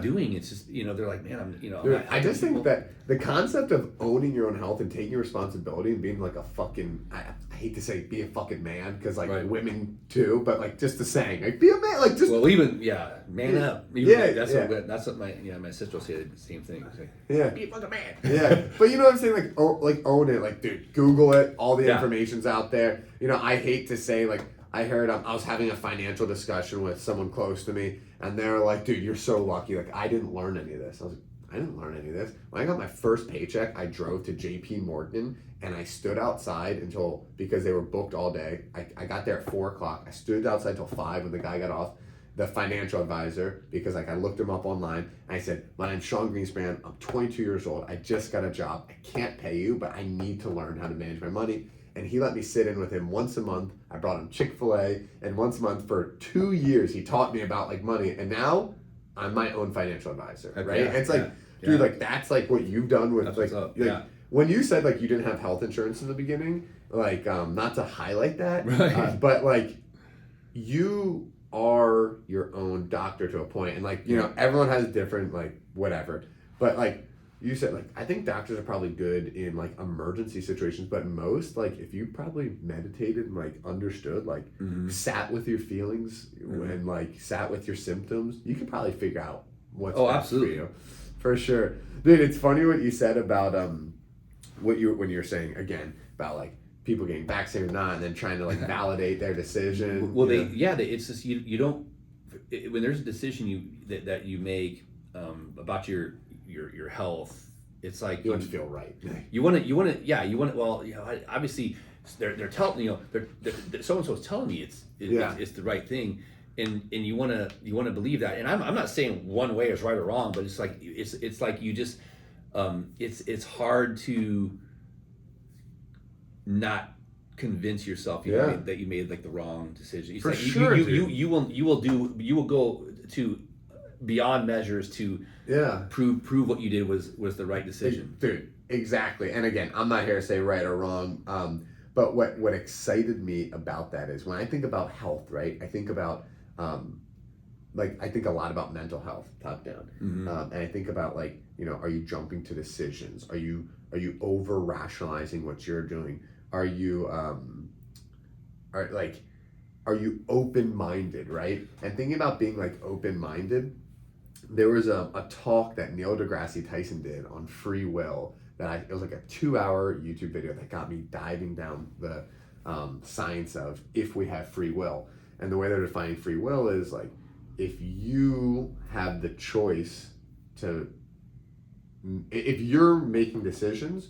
S2: doing. It's just, they're like, man,
S3: Dude, I just think that the concept of owning your own health and taking responsibility and being like a fucking, I hate to say be a fucking man, because like women too, but like just the saying, like be a man, like just.
S2: Well, even, man up. Even, that's what my sister will say the same thing. Like, be a fucking man.
S3: Yeah, but you know what I'm saying? Like own it. Like, dude, Google it. All the information's out there. I hate to say, like, I heard I was having a financial discussion with someone close to me, and they were like, dude, you're so lucky. Like, I didn't learn any of this. I was like, I didn't learn any of this. When I got my first paycheck, I drove to JP Morgan, and I stood outside because they were booked all day. I got there at 4 o'clock. I stood outside till 5 when the guy got off, the financial advisor, because like I looked him up online, and I said, my name's Sean Greenspan. I'm 22 years old. I just got a job. I can't pay you, but I need to learn how to manage my money. And he let me sit in with him once a month. I brought him Chick-fil-A, and once a month for 2 years, he taught me about like money. And now I'm my own financial advisor, right? And it's like, dude, like that's like what you've done with when you said like you didn't have health insurance in the beginning, like not to highlight that, but like you are your own doctor to a point, and like everyone has different like whatever, but like you said, like I think doctors are probably good in like emergency situations, but most like if you probably meditated and like understood, like sat with your feelings and like sat with your symptoms, you could probably figure out what's best for you. For sure. Dude, it's funny what you said about when you were saying again about like people getting vaccinated or not, and then trying to like validate their decision.
S2: Well, it's just you don't, when there's a decision that you make about your health, it's like
S3: you want to feel right.
S2: Obviously they're telling so and so is telling me it's the right thing. And you want to believe that, and I'm not saying one way is right or wrong, but it's like you just it's hard to not convince yourself that you made like the wrong decision. It's
S3: For
S2: like
S3: sure,
S2: you will go to beyond measures to prove what you did was the right decision.
S3: Dude, exactly. And again, I'm not here to say right or wrong, but what excited me about that is when I think about health, right? I think about I think a lot about mental health top down, and I think about like are you jumping to decisions? Are you over rationalizing what you're doing? Are you are you open-minded, right? And thinking about being like open-minded, there was a talk that Neil deGrasse Tyson did on free will it was like a 2-hour YouTube video that got me diving down the science of if we have free will. And the way they're defining free will is like if you have the choice if you're making decisions,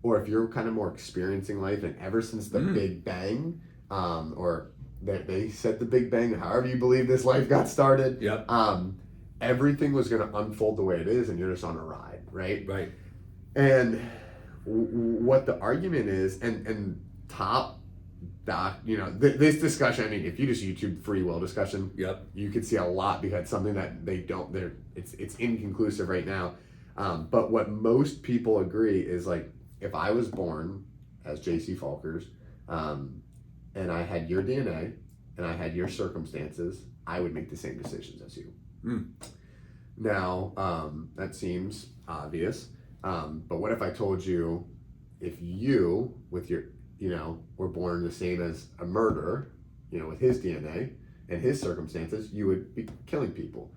S3: or if you're kind of more experiencing life, and ever since the Big Bang, or they said the Big Bang, however you believe this life got started, everything was going to unfold the way it is, and you're just on a ride, right?
S2: Right.
S3: And what the argument is, and top doc, this discussion, I mean, if you just YouTube free will discussion, you could see a lot, because something that it's inconclusive right now. But what most people agree is like, if I was born as Jacey Falkers, and I had your DNA and I had your circumstances, I would make the same decisions as you. Now, that seems obvious, but what if I told you, if you, with your, were born the same as a murderer, with his DNA and his circumstances, you would be killing people.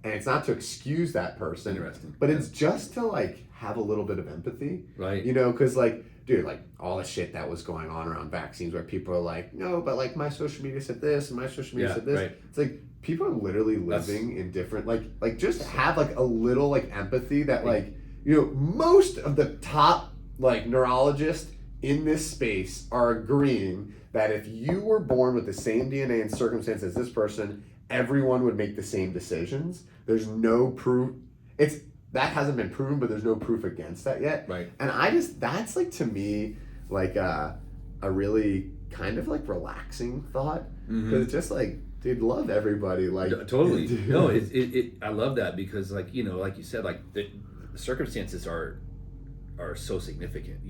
S3: And it's not to excuse that person, but it's just to like have a little bit of empathy,
S2: right?
S3: Because like, dude, like all the shit that was going on around vaccines, where people are like, no, but like my social media said this and my social media said this. Right. It's like people are literally living in different like just have like a little like empathy that like most of the top like neurologists in this space are agreeing that if you were born with the same DNA and circumstance as this person, everyone would make the same decisions. There's no proof. That hasn't been proven, but there's no proof against that yet.
S2: Right.
S3: And that's like, to me, like a really kind of like relaxing thought, because it's just like, dude, love everybody. Like
S2: totally. No, I love that, because like like you said, like the circumstances are are so significant.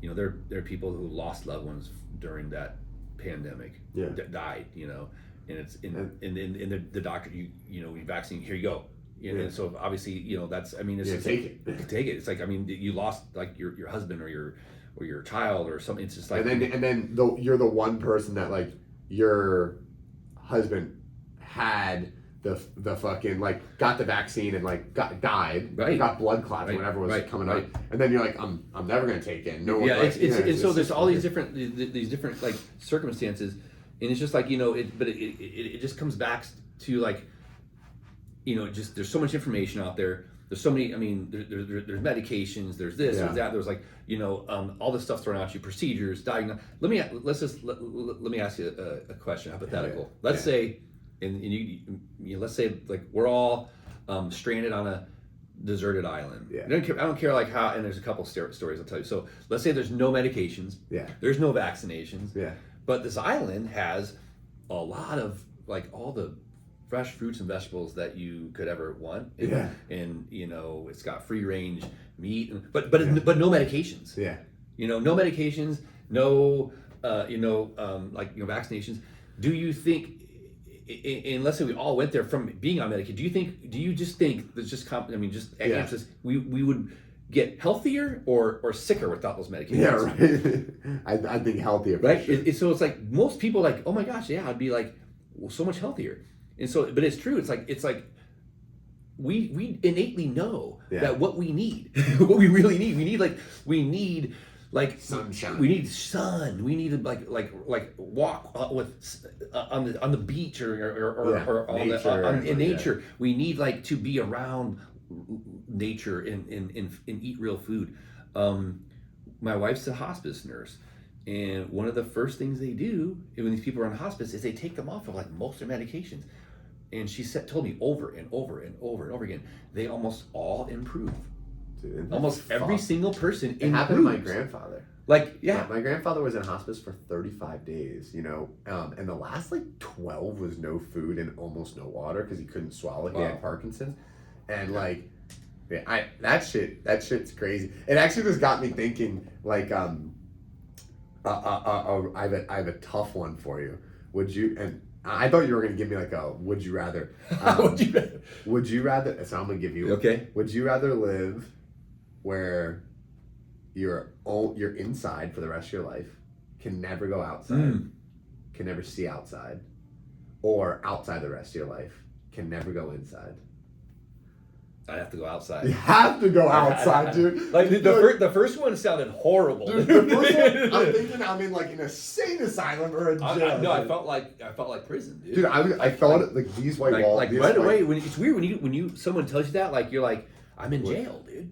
S2: There are people who lost loved ones during that pandemic, that died, and it's and the doctor, you vaccine, here you go. And so obviously, that's, I mean, it's just
S3: take it.
S2: Take it. It's like, I mean, you lost like your husband or your child or something. It's just like,
S3: and then you're the one person that like your husband had the fucking like got the vaccine and like died,
S2: right,
S3: got blood clots,
S2: right,
S3: whatever was
S2: right,
S3: coming
S2: right.
S3: up, and then you're like, I'm never gonna take it. No one,
S2: yeah,
S3: like,
S2: and so there's all these different like circumstances, and it's just like, but it just comes back to like, just there's so much information out there. There's so many. I mean, there's medications. There's this. There's that. There's like, all this stuff thrown at you. Procedures, diagnosis. Let me ask you a question, hypothetical. Let's say, and let's say like we're all stranded on a deserted island.
S3: Yeah.
S2: I don't care like how. And there's a couple stories I'll tell you. So let's say there's no medications.
S3: Yeah.
S2: There's no vaccinations.
S3: Yeah.
S2: But this island has a lot of like all the fresh fruits and vegetables that you could ever want. And it's got free range meat, but no medications.
S3: Yeah.
S2: No medications, no vaccinations. Do you think, and let's say we all went there from being on medication, do you just think there's just answer this, we would get healthier or sicker without those medications?
S3: Yeah, right. I think healthier,
S2: right?
S3: Sure.
S2: So it's like most people like, oh my gosh, yeah, I'd be like, well, so much healthier. And so, but it's true. It's like we innately know that what we need, what we really need, we need
S3: sunshine.
S2: We need sun. We need to like walk on the beach or in nature. We need like to be around nature and eat real food. My wife's a hospice nurse. And one of the first things they do when these people are on hospice is they take them off of like most of their medications. And she told me over and over and over and over again, they almost all improve.
S3: Dude,
S2: almost every single person improves.
S3: It happened to my grandfather.
S2: Like, yeah.
S3: My grandfather was in hospice for 35 days, and the last like 12 was no food and almost no water because he couldn't swallow. He had Parkinson's. And like, that shit's crazy. It actually just got me thinking like, I have a tough one for you. Would you, and I thought you were going to give me like a would you rather. Would you rather, so I'm going to give you.
S2: Okay.
S3: Would you rather live where you're inside for the rest of your life, can never go outside, can never see outside, or outside the rest of your life, can never go inside?
S2: I'd have to go outside.
S3: You have to go outside, dude.
S2: Like the first one sounded horrible.
S3: Dude, the first one, I'm thinking I'm in like an insane asylum or a jail.
S2: No, I felt like prison, dude.
S3: Dude, I felt it like these white walls.
S2: Like right away, it's weird when someone tells you that, like you're like, I'm in jail, dude.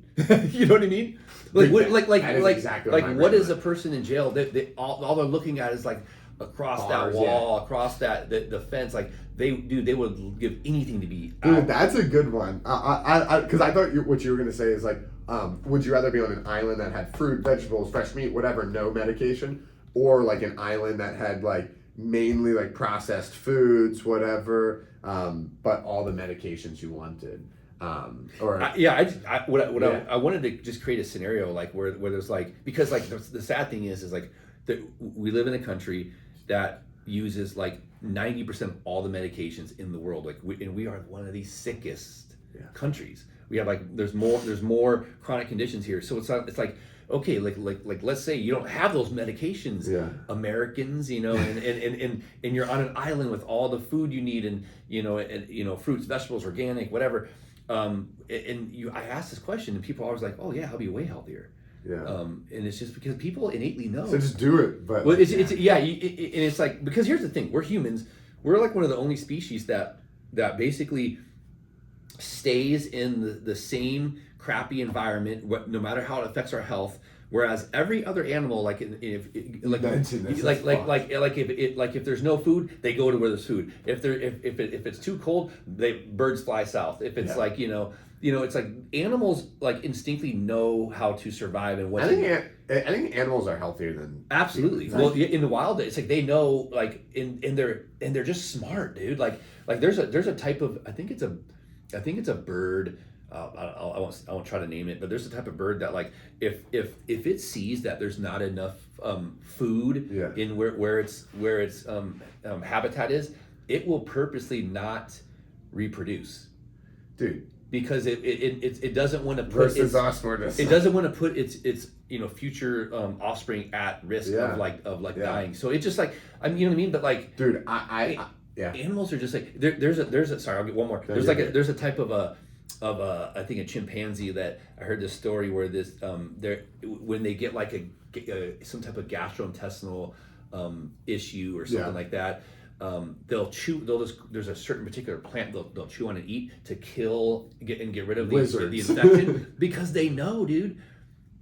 S2: You know what I mean? Like what is a person in jail? All they're looking at is like across bars, that wall, across the fence, like they would give anything to be out.
S3: Dude, that's a good one. Because I thought what you were gonna say is like, would you rather be on an island that had fruit, vegetables, fresh meat, whatever, no medication, or like an island that had like mainly like processed foods, whatever, but all the medications you wanted? I wanted to just create a scenario like where there's like, because like the sad thing is like that we live in a country that uses like 90% of all the medications in the world, and we are one of the sickest countries. We have like there's more chronic conditions here, so it's like okay, like let's say you don't have those medications, Americans, and you're on an island with all the food you need, and fruits, vegetables, organic, whatever. I asked this question, and people are always like, "Oh yeah, I'll be way healthier." Yeah.
S2: And it's just because people innately know.
S3: So just do it. But
S2: well, it's like, because here's the thing: we're humans. We're like one of the only species that basically stays in the same crappy environment, no matter how it affects our health. Whereas every other animal, if there's no food, they go to where there's food. If it's too cold, birds fly south. If it's it's like animals like instinctively know how to survive and what.
S3: I think animals are healthier than
S2: absolutely.
S3: Humans.
S2: Well, in the wild, it's like they know and they're just smart, dude. Like there's a type of I think it's a bird. I won't try to name it, but there's a type of bird that like if it sees that there's not enough food in where its habitat is, it will purposely not reproduce,
S3: dude,
S2: because it doesn't want to put
S3: versus us, we're just
S2: it doesn't want to put its future offspring at risk of dying. So it's just like, I mean, you know what I mean? But like,
S3: dude, I
S2: animals are just like there's a sorry, I'll get one more. There's there's a type of I think a chimpanzee that I heard this story where this when they get like some type of gastrointestinal issue or something like that, there's a certain particular plant they'll chew on and eat to get rid of the infection because they know, dude,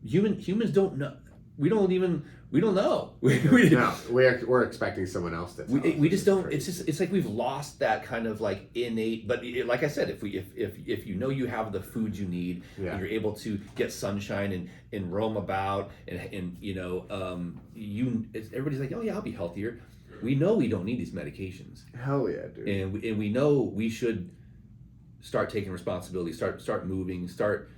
S2: humans don't know. We don't know.
S3: We're expecting someone else to tell us.
S2: We just don't. It's like we've lost that kind of like innate. But like I said, if you know you have the food you need, and you're able to get sunshine and roam about, and everybody's like, oh yeah, I'll be healthier. We know we don't need these medications.
S3: Hell yeah, dude.
S2: And we know we should start taking responsibility. Start moving. Start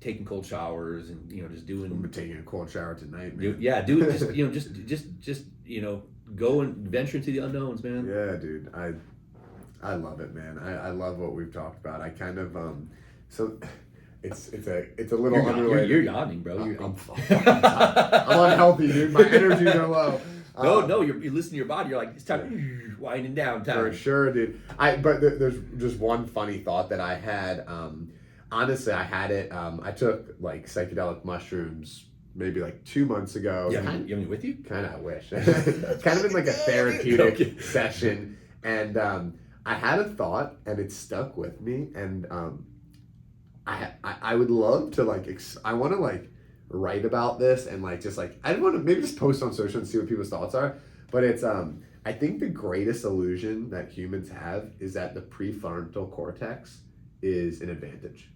S2: taking cold showers and just doing.
S3: I'm taking a cold shower tonight, man.
S2: Just go and venture into the unknowns, man.
S3: Yeah, dude. I love it, man. I love what we've talked about. I kind of so it's a little unrelated.
S2: You're yawning, bro.
S3: I'm unhealthy, dude. My energies are low.
S2: No, you listen to your body. You're like, it's time winding down time.
S3: For sure, dude. But there's just one funny thought that I had. Honestly, I had it. I took like psychedelic mushrooms maybe like 2 months ago.
S2: You have me with you?
S3: Kind of, I wish. Kind of in like a therapeutic session, and I had a thought, and it stuck with me, and I would love to like I want to like write about this and like just like I want to maybe just post on social and see what people's thoughts are. But it's I think the greatest illusion that humans have is that the prefrontal cortex is an advantage.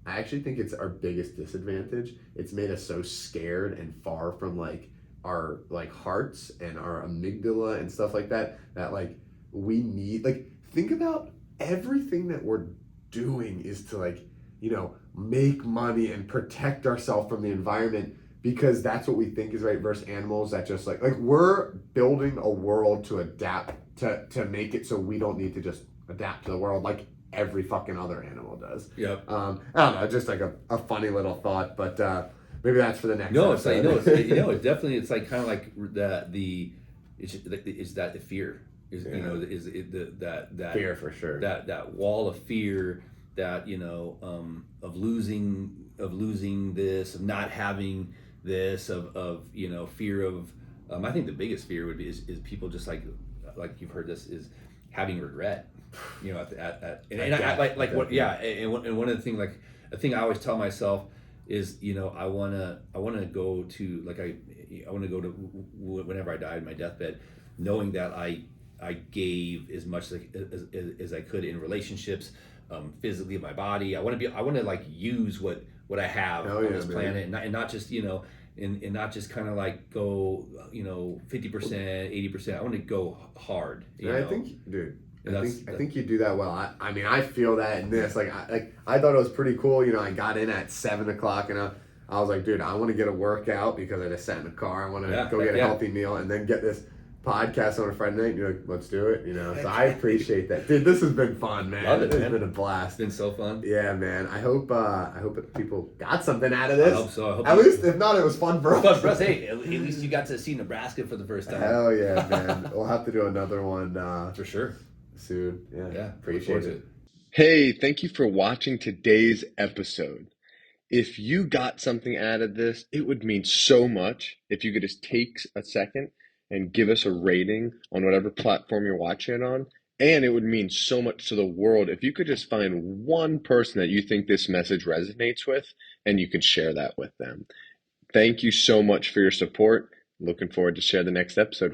S3: I actually think it's our biggest disadvantage. It's made us so scared and far from like our like hearts and our amygdala and stuff like that like we need like think about everything that we're doing is to like make money and protect ourselves from the environment because that's what we think is right versus animals that just like we're building a world to adapt to make it so we don't need to just adapt to the world like every fucking other animal does.
S2: Yep.
S3: I don't know, just like a funny little thought, but maybe that's for the next
S2: episode.
S3: It's
S2: definitely it's like kind of like that the fear is that
S3: fear for sure.
S2: That wall of fear that of losing this, of not having this, of fear of I think the biggest fear would be is people just like you've heard this is having regret. And one of the things like a thing I always tell myself is I want to go to whenever I die in my deathbed, knowing that I gave as much as I could in relationships, physically, my body. I want to like use what I have on this planet, and not just and not just kind of like go 50%, 80%. I want to go hard.
S3: I think, dude. I think you do that well. I mean, I feel that in this. I thought it was pretty cool. I got in at 7:00 and I was like, dude, I want to get a workout because I just sat in the car. I want to go get a healthy meal and then get this podcast on a Friday night. You're like, let's do it. So I appreciate that, dude. This has been fun, man.
S2: Love it,
S3: It's
S2: man.
S3: been a blast.
S2: It's been so fun.
S3: Yeah, man. I hope that people got something out of this.
S2: I hope so.
S3: At least, if not, it was fun for us.
S2: Fun for us. Hey, at least you got to see Nebraska for the first time.
S3: Hell yeah, man. We'll have to do another one
S2: for sure
S3: soon. Yeah.
S2: Appreciate it.
S4: Hey, thank you for watching today's episode. If you got something out of this, it would mean so much if you could just take a second and give us a rating on whatever platform you're watching it on. And it would mean so much to the world if you could just find one person that you think this message resonates with and you could share that with them. Thank you so much for your support. Looking forward to share the next episode.